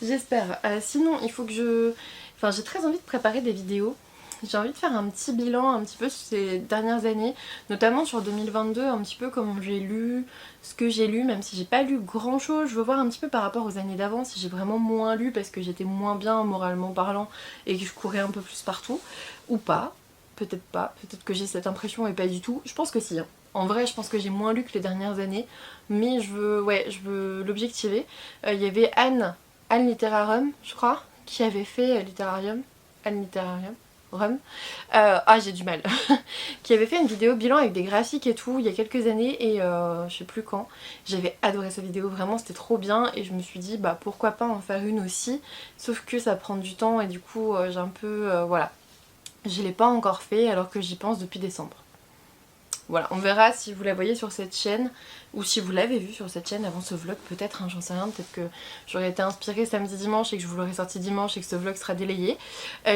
J'espère. Sinon, il faut que je... Enfin, j'ai très envie de préparer des vidéos. J'ai envie de faire un petit bilan un petit peu sur ces dernières années, notamment sur 2022, un petit peu comment j'ai lu, ce que j'ai lu, même si j'ai pas lu grand chose. Je veux voir un petit peu par rapport aux années d'avant si j'ai vraiment moins lu parce que j'étais moins bien moralement parlant et que je courais un peu plus partout, ou pas. Peut-être pas, peut-être que j'ai cette impression et pas du tout. Je pense que si, hein. En vrai, je pense que j'ai moins lu que les dernières années, mais je veux l'objectiver. Il y avait Anne Literarum, je crois, qui avait fait Literarium, Anne Literarium, j'ai du mal, qui avait fait une vidéo bilan avec des graphiques et tout il y a quelques années et je sais plus quand. J'avais adoré sa vidéo, vraiment c'était trop bien et je me suis dit bah pourquoi pas en faire une aussi, sauf que ça prend du temps et du coup j'ai un peu, voilà. Je l'ai pas encore fait alors que j'y pense depuis décembre. Voilà, on verra si vous la voyez sur cette chaîne ou si vous l'avez vue sur cette chaîne avant ce vlog, peut-être, hein, j'en sais rien, peut-être que j'aurais été inspirée samedi dimanche et que je vous l'aurais sorti dimanche et que ce vlog sera délayé.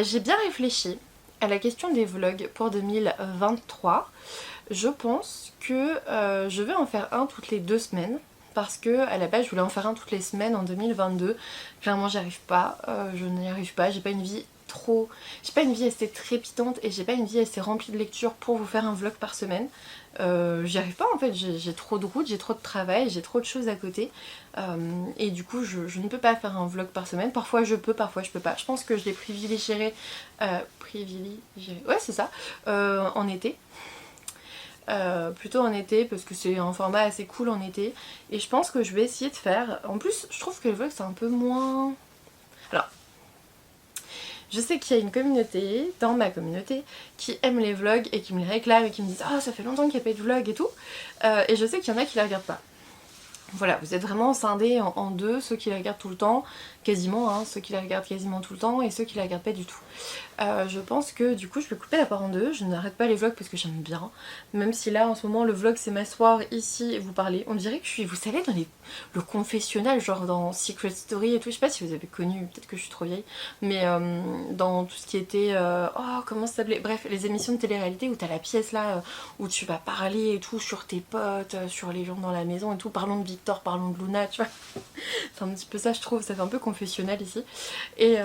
J'ai bien réfléchi à la question des vlogs pour 2023. Je pense que je vais en faire un toutes les 2 semaines. Parce que à la base je voulais en faire un toutes les semaines en 2022. Clairement j'y arrive pas, je n'y arrive pas, j'ai pas une vie trop... J'ai pas une vie assez trépidante et j'ai pas une vie assez remplie de lecture pour vous faire un vlog par semaine. J'y arrive pas en fait, j'ai trop de route, j'ai trop de travail, j'ai trop de choses à côté. Et du coup je ne peux pas faire un vlog par semaine. Parfois je peux, parfois je peux pas. Je pense que je les privilégierai... ouais c'est ça, en été. Plutôt en été parce que c'est un format assez cool en été. Et je pense que je vais essayer de faire... En plus je trouve que les vlogs c'est un peu moins... Alors... Je sais qu'il y a une communauté, dans ma communauté, qui aime les vlogs et qui me les réclame et qui me disent ah ça fait longtemps qu'il n'y a pas eu de vlog et tout. Et je sais qu'il y en a qui les regardent pas. Voilà, vous êtes vraiment scindés en deux, ceux qui les regardent tout le temps, quasiment, hein, ceux qui les regardent quasiment tout le temps et ceux qui les regardent pas du tout. Je pense que du coup je vais couper la part en deux, je n'arrête pas les vlogs parce que j'aime bien, même si là en ce moment le vlog c'est m'asseoir ici et vous parler. On dirait que je suis, vous savez, dans le confessionnal, genre dans Secret Story et tout, je sais pas si vous avez connu, peut-être que je suis trop vieille, mais dans tout ce qui était, oh comment ça s'appelait, bref, les émissions de télé-réalité où t'as la pièce là, où tu vas parler et tout sur tes potes, sur les gens dans la maison et tout, parlons de Victor, parlons de Luna, tu vois. C'est un petit peu ça je trouve, ça fait un peu confessionnal ici. Et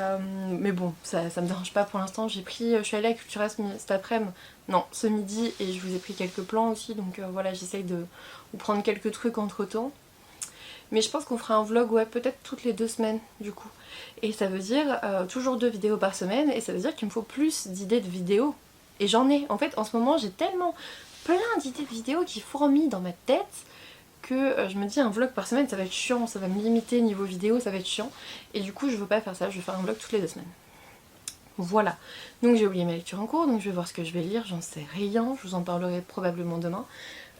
mais bon, ça me dérange pas pour l'instant. Je suis allée à Cultura cet après-midi, non, ce midi, et je vous ai pris quelques plans aussi, donc voilà, j'essaye de vous prendre quelques trucs entre temps. Mais je pense qu'on fera un vlog, ouais, peut-être toutes les 2 semaines du coup. Et ça veut dire toujours 2 vidéos par semaine, et ça veut dire qu'il me faut plus d'idées de vidéos. Et j'en ai, en fait, en ce moment, j'ai tellement plein d'idées de vidéos qui fourmillent dans ma tête que je me dis un vlog par semaine ça va être chiant, ça va me limiter niveau vidéo, ça va être chiant. Et du coup je veux pas faire ça, je vais faire un vlog toutes les 2 semaines. Voilà, donc j'ai oublié ma lecture en cours, donc je vais voir ce que je vais lire, j'en sais rien, je vous en parlerai probablement demain.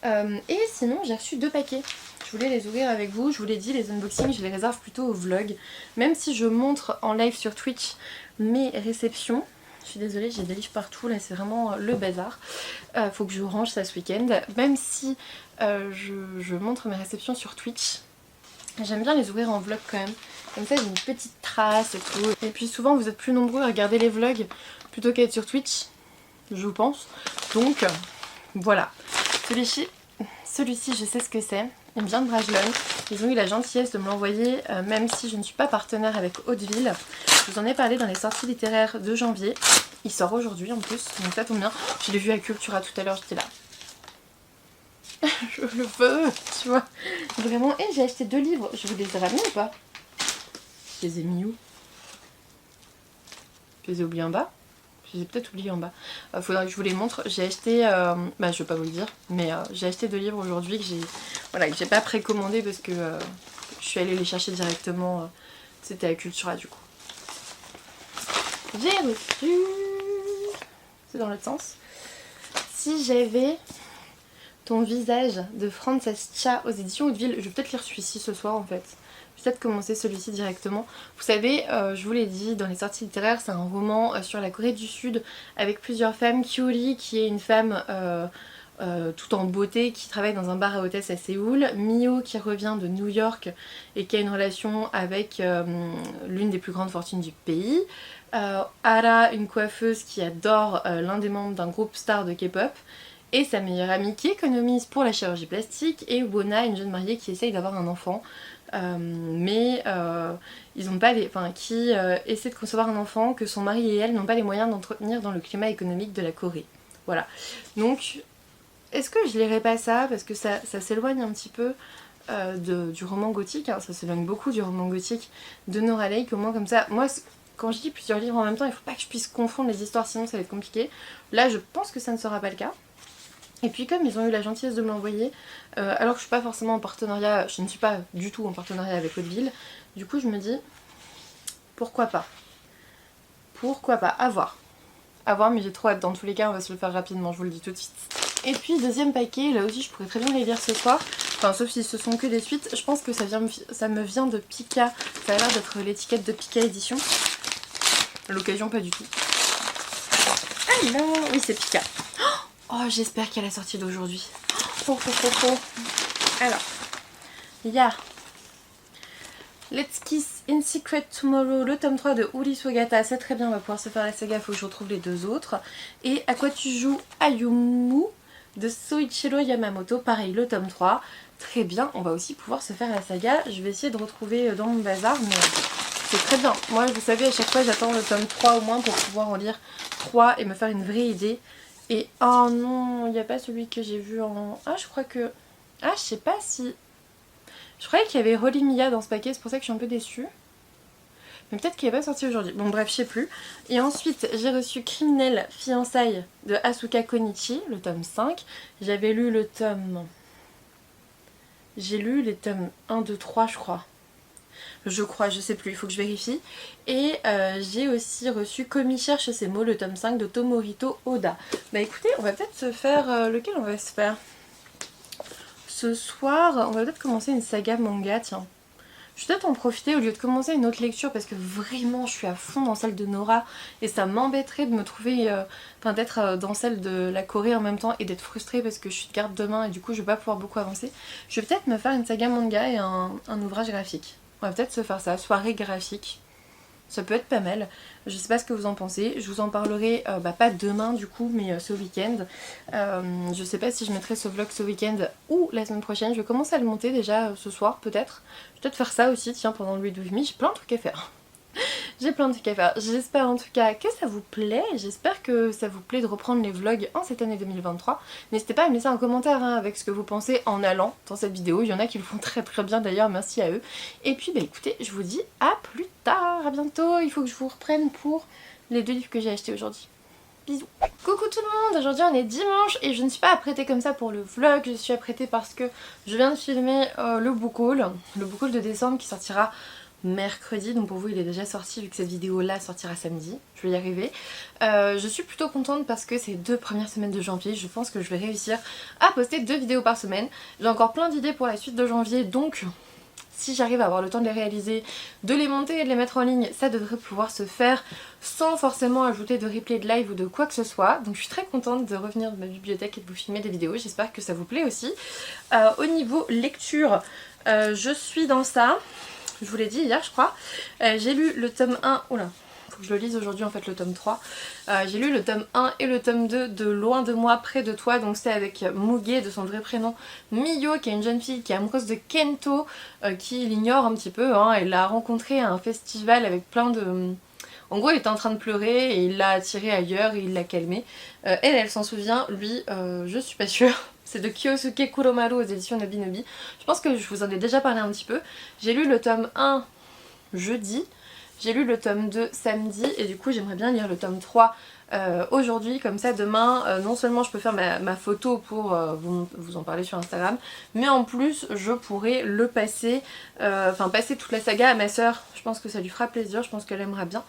Et sinon j'ai reçu 2 paquets, je voulais les ouvrir avec vous, je vous l'ai dit, les unboxings je les réserve plutôt au vlog, même si je montre en live sur Twitch mes réceptions. Je suis désolée, j'ai des livres partout, là c'est vraiment le bazar. Faut que je range ça ce week-end. Même si je montre mes réceptions sur Twitch, j'aime bien les ouvrir en vlog quand même. Comme ça j'ai une petite trace et tout. Et puis souvent vous êtes plus nombreux à regarder les vlogs plutôt qu'à être sur Twitch, je pense. Donc voilà. Celui-ci je sais ce que c'est. Il vient de Brajlon. Ils ont eu la gentillesse de me l'envoyer, même si je ne suis pas partenaire avec Hauteville. Je vous en ai parlé dans les sorties littéraires de janvier. Il sort aujourd'hui en plus, donc ça tombe bien. Je l'ai vu à Cultura tout à l'heure, j'étais là. Je le veux, tu vois. Vraiment. Et j'ai acheté 2 livres. Je vous les ai ramenés ou pas? Je les ai mis où? Je les ai oubliés en bas? Je les ai peut-être oubliés en bas. Faudrait que je vous les montre. J'ai acheté, bah je vais pas vous le dire, mais j'ai acheté 2 livres aujourd'hui que j'ai, voilà, que j'ai pas précommandé parce que je suis allée les chercher directement. C'était à Cultura du coup. J'ai reçu... C'est dans l'autre sens. Si j'avais ton visage de Frances Cha aux éditions Hauteville, je vais peut-être lire celui-ci ce soir en fait. Je vais peut-être commencer celui-ci directement. Vous savez, je vous l'ai dit, dans les sorties littéraires, c'est un roman sur la Corée du Sud avec plusieurs femmes. Kyori qui est une femme tout en beauté qui travaille dans un bar à hôtesse à Séoul. Mio qui revient de New York et qui a une relation avec l'une des plus grandes fortunes du pays. Ara, une coiffeuse qui adore l'un des membres d'un groupe star de K-pop. Et sa meilleure amie qui économise pour la chirurgie plastique. Et Wona, une jeune mariée qui essaye d'avoir un enfant. Ils ont pas les, qui essaie de concevoir un enfant que son mari et elle n'ont pas les moyens d'entretenir dans le climat économique de la Corée. Voilà. Donc, est-ce que je lirai pas ça? Parce que ça s'éloigne un petit peu du roman gothique. Hein, ça s'éloigne beaucoup du roman gothique de Nora Lake. Au moins comme ça, moi, quand je dis plusieurs livres en même temps, il faut pas que je puisse confondre les histoires, sinon ça va être compliqué. Là, je pense que ça ne sera pas le cas. Et puis comme ils ont eu la gentillesse de me l'envoyer, alors que je suis pas forcément en partenariat, je ne suis pas du tout en partenariat avec Hauteville, du coup je me dis, pourquoi pas? Pourquoi pas? À voir. À voir, mais j'ai trop hâte. Dans tous les cas, on va se le faire rapidement, je vous le dis tout de suite. Et puis deuxième paquet, là aussi je pourrais très bien les lire ce soir, enfin sauf si ce sont que des suites. Je pense que ça me vient de Pika, ça a l'air d'être l'étiquette de Pika Édition. À l'occasion pas du tout. Alors, oui c'est Pika. Oh, j'espère qu'elle a sorti d'aujourd'hui. Alors, il y a Let's Kiss in Secret Tomorrow, le tome 3 de Uri Sugata. C'est très bien, on va pouvoir se faire la saga, faut que je retrouve les 2 autres. Et À quoi tu joues Ayumu de Soichiro Yamamoto, pareil, le tome 3. Très bien, on va aussi pouvoir se faire la saga. Je vais essayer de retrouver dans mon bazar, mais C'est très bien. Moi, vous savez, à chaque fois, j'attends le tome 3 au moins pour pouvoir en lire 3 et me faire une vraie idée. Et oh non, il n'y a pas celui que j'ai vu en... Ah, je crois que... Ah, je sais pas si... Je croyais qu'il y avait Rolly Mia dans ce paquet, c'est pour ça que je suis un peu déçue. Mais peut-être qu'il n'est pas sorti aujourd'hui. Bon bref, je sais plus. Et ensuite, j'ai reçu Criminel Fiançailles de Asuka Konichi, le tome 5. J'avais lu le tome... J'ai lu les tomes 1, 2, 3 je crois. Je crois, je sais plus, il faut que je vérifie. Et j'ai aussi reçu Komi cherche ses mots, le tome 5 de Tomorito Oda. Bah écoutez, on va peut-être se faire... lequel on va se faire? Ce soir, on va peut-être commencer une saga manga, tiens. Je vais peut-être en profiter au lieu de commencer une autre lecture parce que vraiment je suis à fond dans celle de Nora et ça m'embêterait de me trouver, enfin d'être dans celle de la Corée en même temps et d'être frustrée parce que je suis de garde demain et du coup je vais pas pouvoir beaucoup avancer. Je vais peut-être me faire une saga manga et un ouvrage graphique. On va peut-être se faire ça, soirée graphique. Ça peut être pas mal. Je sais pas ce que vous en pensez. Je vous en parlerai pas demain du coup, mais ce week-end. Je sais pas si je mettrai ce vlog ce week-end ou la semaine prochaine. Je vais commencer à le monter déjà ce soir peut-être. Je vais peut-être faire ça aussi, tiens, pendant le 8-12 j'ai plein de trucs à faire. J'ai plein de trucs à faire. J'espère en tout cas que ça vous plaît. J'espère que ça vous plaît de reprendre les vlogs en cette année 2023. N'hésitez pas à me laisser un commentaire avec ce que vous pensez en allant dans cette vidéo. Il y en a qui le font très très bien d'ailleurs, merci à eux. Et puis bah écoutez, je vous dis à plus tard, à bientôt. Il faut que je vous reprenne pour les 2 livres que j'ai achetés aujourd'hui. Bisous. Coucou tout le monde, aujourd'hui on est dimanche et je ne suis pas apprêtée comme ça pour le vlog. Je suis apprêtée parce que je viens de filmer le book haul de décembre qui sortira mercredi, donc pour vous il est déjà sorti vu que cette vidéo là sortira samedi, je vais y arriver. Je suis plutôt contente parce que ces 2 premières semaines de janvier, je pense que je vais réussir à poster 2 vidéos par semaine. J'ai encore plein d'idées pour la suite de janvier, donc si j'arrive à avoir le temps de les réaliser, de les monter et de les mettre en ligne, ça devrait pouvoir se faire sans forcément ajouter de replay de live ou de quoi que ce soit. Donc je suis très contente de revenir de ma bibliothèque et de vous filmer des vidéos, j'espère que ça vous plaît aussi. Au niveau lecture, je suis dans ça. Je vous l'ai dit hier je crois. J'ai lu le tome 1, oula, faut que je le lise aujourd'hui en fait le tome 3. J'ai lu le tome 1 et le tome 2 de Loin de moi, près de toi. Donc c'est avec Muge de son vrai prénom Miyo, qui est une jeune fille qui est amoureuse de Kento, qui l'ignore un petit peu. Hein. Elle l'a rencontré à un festival avec plein de... En gros, il était en train de pleurer et il l'a attiré ailleurs et il l'a calmé. Elle s'en souvient, lui, je suis pas sûre. C'est de Kyosuke Kuromaru aux éditions Nobinobi. Je pense que je vous en ai déjà parlé un petit peu. J'ai lu le tome 1 jeudi, j'ai lu le tome 2 samedi et du coup j'aimerais bien lire le tome 3 aujourd'hui, comme ça demain non seulement je peux faire ma photo pour vous en parler sur Instagram, mais en plus je pourrais le passer, passer toute la saga à ma soeur. Je pense que ça lui fera plaisir, je pense qu'elle aimera bien.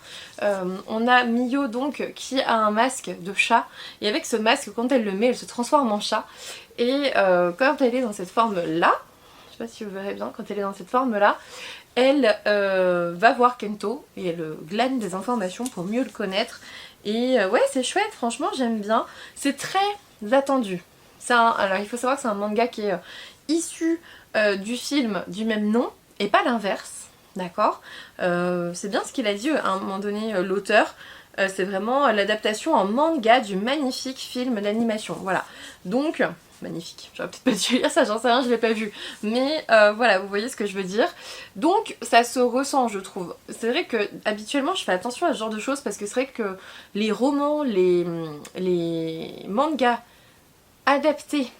On a Miyo donc qui a un masque de chat et avec ce masque quand elle le met elle se transforme en chat et quand elle est dans cette forme là, je sais pas si vous verrez bien, quand elle est dans cette forme là, elle va voir Kento et elle glane des informations pour mieux le connaître. Et ouais, c'est chouette, franchement j'aime bien. C'est très attendu. Alors il faut savoir que c'est un manga qui est issu du film du même nom et pas l'inverse, d'accord. C'est bien ce qu'il a dit à un moment donné l'auteur. C'est vraiment l'adaptation en manga du magnifique film d'animation, voilà. Donc... magnifique, j'aurais peut-être pas dû lire ça, j'en sais rien, je l'ai pas vu. Mais voilà, vous voyez ce que je veux dire. Donc ça se ressent, je trouve. C'est vrai que habituellement je fais attention à ce genre de choses parce que c'est vrai que les romans, les mangas adaptés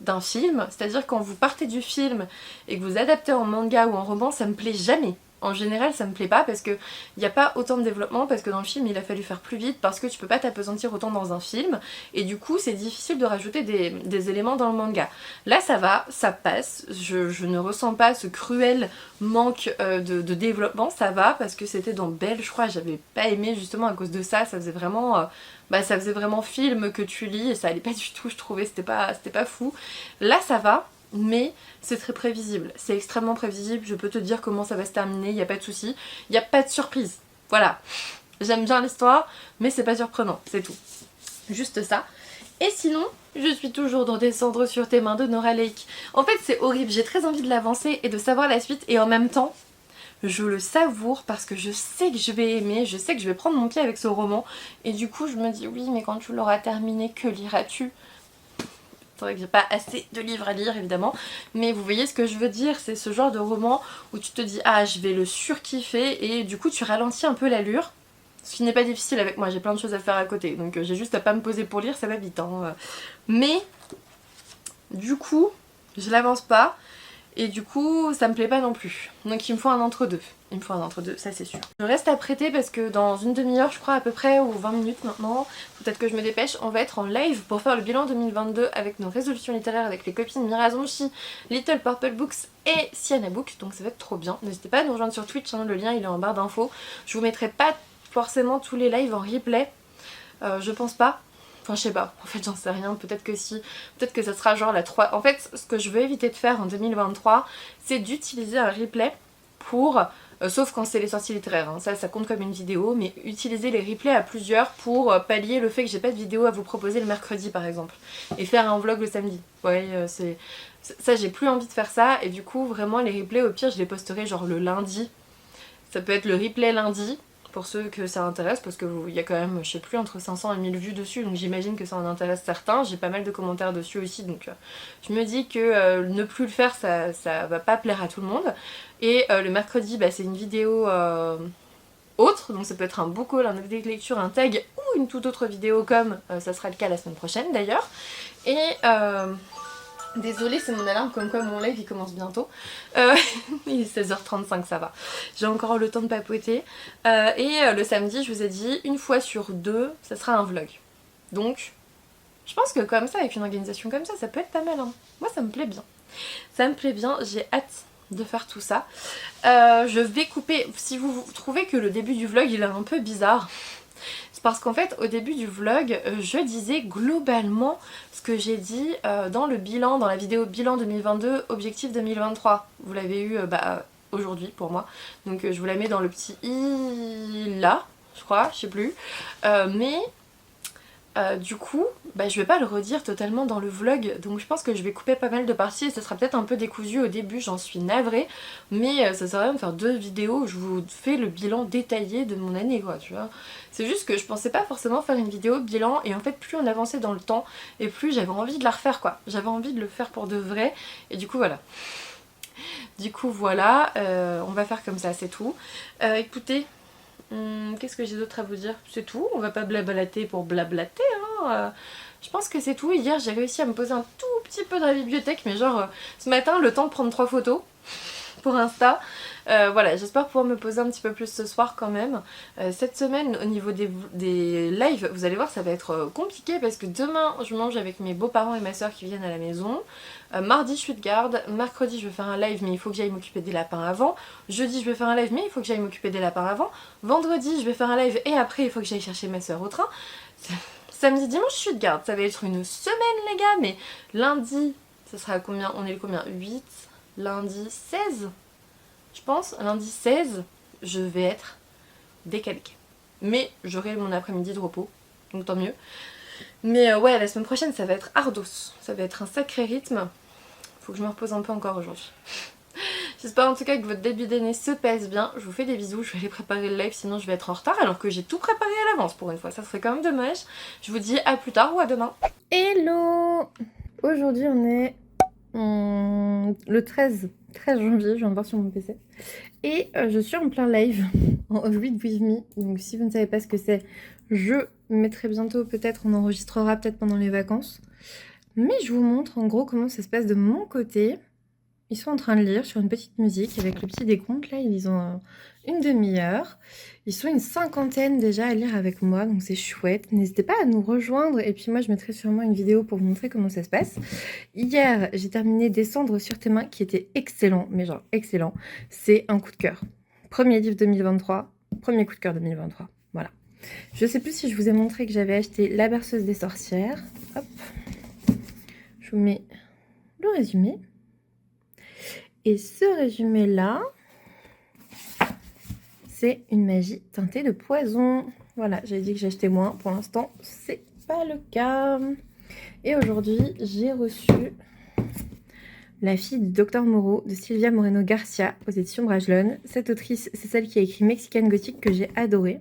d'un film, c'est-à-dire quand vous partez du film et que vous adaptez en manga ou en roman, ça me plaît jamais. En général ça me plaît pas parce qu'il n'y a pas autant de développement, parce que dans le film il a fallu faire plus vite, parce que tu peux pas t'apesantir autant dans un film et du coup c'est difficile de rajouter des éléments dans le manga. Là ça va, ça passe, je ne ressens pas ce cruel manque de développement, ça va parce que c'était dans Belle je crois, j'avais pas aimé justement à cause de ça, ça faisait vraiment... ça faisait vraiment film que tu lis et ça allait pas du tout, je trouvais, c'était pas fou. Là ça va, mais c'est très prévisible, c'est extrêmement prévisible, je peux te dire comment ça va se terminer, il n'y a pas de souci, il n'y a pas de surprise, voilà. J'aime bien l'histoire, mais c'est pas surprenant, c'est tout. Juste ça. Et sinon, je suis toujours dans Descendre sur tes mains de Nora Lake. En fait c'est horrible, j'ai très envie de l'avancer et de savoir la suite et en même temps, je le savoure parce que je sais que je vais aimer, je sais que je vais prendre mon pied avec ce roman et du coup je me dis oui mais quand tu l'auras terminé, que liras-tu? C'est vrai que j'ai pas assez de livres à lire évidemment, mais vous voyez ce que je veux dire, c'est ce genre de roman où tu te dis ah je vais le surkiffer et du coup tu ralentis un peu l'allure. Ce qui n'est pas difficile avec moi, j'ai plein de choses à faire à côté, donc j'ai juste à pas me poser pour lire, ça va vite. Hein. Mais du coup, je l'avance pas. Et du coup, ça me plaît pas non plus. Donc il me faut un entre-deux. Il me faut un entre-deux, ça c'est sûr. Je reste à prêter parce que dans une demi-heure, je crois à peu près, ou 20 minutes maintenant, peut-être que je me dépêche, on va être en live pour faire le bilan 2022 avec nos résolutions littéraires avec les copines Mirazonchi, Little Purple Books et Sienna Books. Donc ça va être trop bien. N'hésitez pas à nous rejoindre sur Twitch, hein, le lien il est en barre d'infos. Je vous mettrai pas forcément tous les lives en replay. Je pense pas. Enfin je sais pas, en fait j'en sais rien, peut-être que si, peut-être que ça sera genre la 3... En fait ce que je veux éviter de faire en 2023 c'est d'utiliser un replay pour, sauf quand c'est les sorties littéraires, hein. Ça compte comme une vidéo, mais utiliser les replays à plusieurs pour pallier le fait que j'ai pas de vidéo à vous proposer le mercredi par exemple, et faire un vlog le samedi. Ouais, ça j'ai plus envie de faire ça, et du coup vraiment les replays au pire je les posterai genre le lundi, ça peut être le replay lundi, pour ceux que ça intéresse, parce qu'il y a quand même, je sais plus, entre 500 et 1000 vues dessus, donc j'imagine que ça en intéresse certains. J'ai pas mal de commentaires dessus aussi, donc je me dis que ne plus le faire, ça va pas plaire à tout le monde. Et le mercredi, bah, c'est une vidéo autre, donc ça peut être un book haul, un update de lecture, un tag, ou une toute autre vidéo comme ça sera le cas la semaine prochaine d'ailleurs. Et... désolée, c'est mon alarme, comme quoi mon live il commence bientôt. Il est 16h35, ça va. J'ai encore le temps de papoter. Et le samedi, je vous ai dit, une fois sur deux, ça sera un vlog. Donc, je pense que comme ça, avec une organisation comme ça peut être pas mal. Hein. Moi, ça me plaît bien. Ça me plaît bien, j'ai hâte de faire tout ça. Je vais couper, si vous trouvez que le début du vlog il est un peu bizarre, c'est parce qu'en fait au début du vlog je disais globalement ce que j'ai dit dans le bilan, dans la vidéo bilan 2022, objectif 2023. Vous l'avez eu aujourd'hui pour moi, donc je vous la mets dans le petit i là, je crois, je sais plus. Mais du coup, je vais pas le redire totalement dans le vlog, donc je pense que je vais couper pas mal de parties et ça sera peut-être un peu décousu au début, j'en suis navrée, mais ça sert à rien de faire 2 vidéos où je vous fais le bilan détaillé de mon année quoi, tu vois. C'est juste que je pensais pas forcément faire une vidéo bilan et en fait plus on avançait dans le temps et plus j'avais envie de la refaire quoi, j'avais envie de le faire pour de vrai et du coup voilà. On va faire comme ça, c'est tout. Écoutez... qu'est-ce que j'ai d'autre à vous dire? C'est tout, on va pas blablater pour blablater, hein. Je pense que c'est tout. Hier j'ai réussi à me poser un tout petit peu dans la bibliothèque, mais genre ce matin le temps de prendre 3 photos pour Insta. Voilà, j'espère pouvoir me poser un petit peu plus ce soir quand même. Cette semaine au niveau des lives, vous allez voir ça va être compliqué parce que demain je mange avec mes beaux-parents et ma soeur qui viennent à la maison. Mardi je suis de garde, mercredi je vais faire un live mais il faut que j'aille m'occuper des lapins avant. Jeudi je vais faire un live mais il faut que j'aille m'occuper des lapins avant. Vendredi je vais faire un live et après il faut que j'aille chercher ma soeur au train. Samedi, dimanche je suis de garde, ça va être une semaine les gars, mais lundi ça sera combien? On est le combien? 8, lundi 16 je pense, lundi 16 je vais être décalée. Mais j'aurai mon après-midi de repos, donc tant mieux. Mais ouais, la semaine prochaine ça va être ardos, ça va être un sacré rythme. Faut que je me repose un peu encore aujourd'hui. J'espère en tout cas que votre début d'année se passe bien. Je vous fais des bisous, je vais aller préparer le live sinon je vais être en retard alors que j'ai tout préparé à l'avance pour une fois. Ça serait quand même dommage. Je vous dis à plus tard ou à demain. Hello! Aujourd'hui on est le 13 janvier, je viens de voir sur mon PC. Et je suis en plein live en Read With Me. Donc si vous ne savez pas ce que c'est, je mettrai bientôt, peut-être on enregistrera peut-être pendant les vacances. Mais je vous montre en gros comment ça se passe de mon côté. Ils sont en train de lire sur une petite musique avec le petit décompte. Là, ils ont une demi-heure. Ils sont une 50aine déjà à lire avec moi, donc c'est chouette. N'hésitez pas à nous rejoindre. Et puis moi, je mettrai sûrement une vidéo pour vous montrer comment ça se passe. Hier, j'ai terminé Descendre sur tes mains, qui était excellent, mais genre excellent. C'est un coup de cœur. Premier livre 2023, premier coup de cœur 2023. Voilà. Je sais plus si je vous ai montré que j'avais acheté La berceuse des sorcières. Hop. Je vous mets le résumé. Et ce résumé-là, c'est une magie teintée de poison. Voilà, j'avais dit que j'achetais moins. Pour l'instant, c'est pas le cas. Et aujourd'hui, j'ai reçu La fille du docteur Moreau de Silvia Moreno Garcia aux éditions Brajlon. Cette autrice, c'est celle qui a écrit Mexican Gothic que j'ai adoré.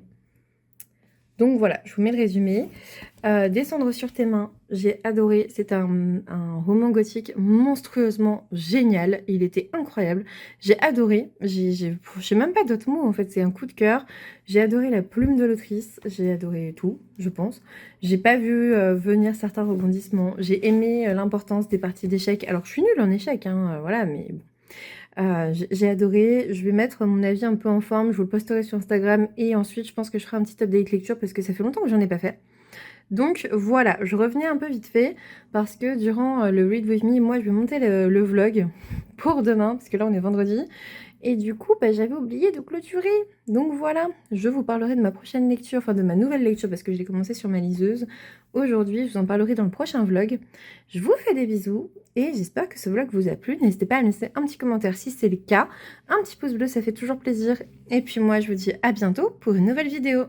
Donc voilà, je vous mets le résumé. Descendre sur tes mains, j'ai adoré. C'est un roman gothique monstrueusement génial. Il était incroyable. J'ai adoré. J'ai même pas d'autres mots en fait. C'est un coup de cœur. J'ai adoré la plume de l'autrice. J'ai adoré tout, je pense. J'ai pas vu venir certains rebondissements. J'ai aimé l'importance des parties d'échecs. Alors que je suis nulle en échecs, hein, voilà, mais bon. J'ai adoré. Je vais mettre mon avis un peu en forme. Je vous le posterai sur Instagram et ensuite je pense que je ferai un petit update lecture parce que ça fait longtemps que j'en ai pas fait. Donc voilà, je revenais un peu vite fait parce que durant le Read With Me, moi je vais monter le vlog pour demain parce que là on est vendredi et du coup bah, j'avais oublié de clôturer. Donc voilà, je vous parlerai de ma prochaine lecture, enfin de ma nouvelle lecture parce que je l'ai commencé sur ma liseuse. Aujourd'hui, je vous en parlerai dans le prochain vlog. Je vous fais des bisous et j'espère que ce vlog vous a plu. N'hésitez pas à me laisser un petit commentaire si c'est le cas. Un petit pouce bleu, ça fait toujours plaisir. Et puis moi je vous dis à bientôt pour une nouvelle vidéo.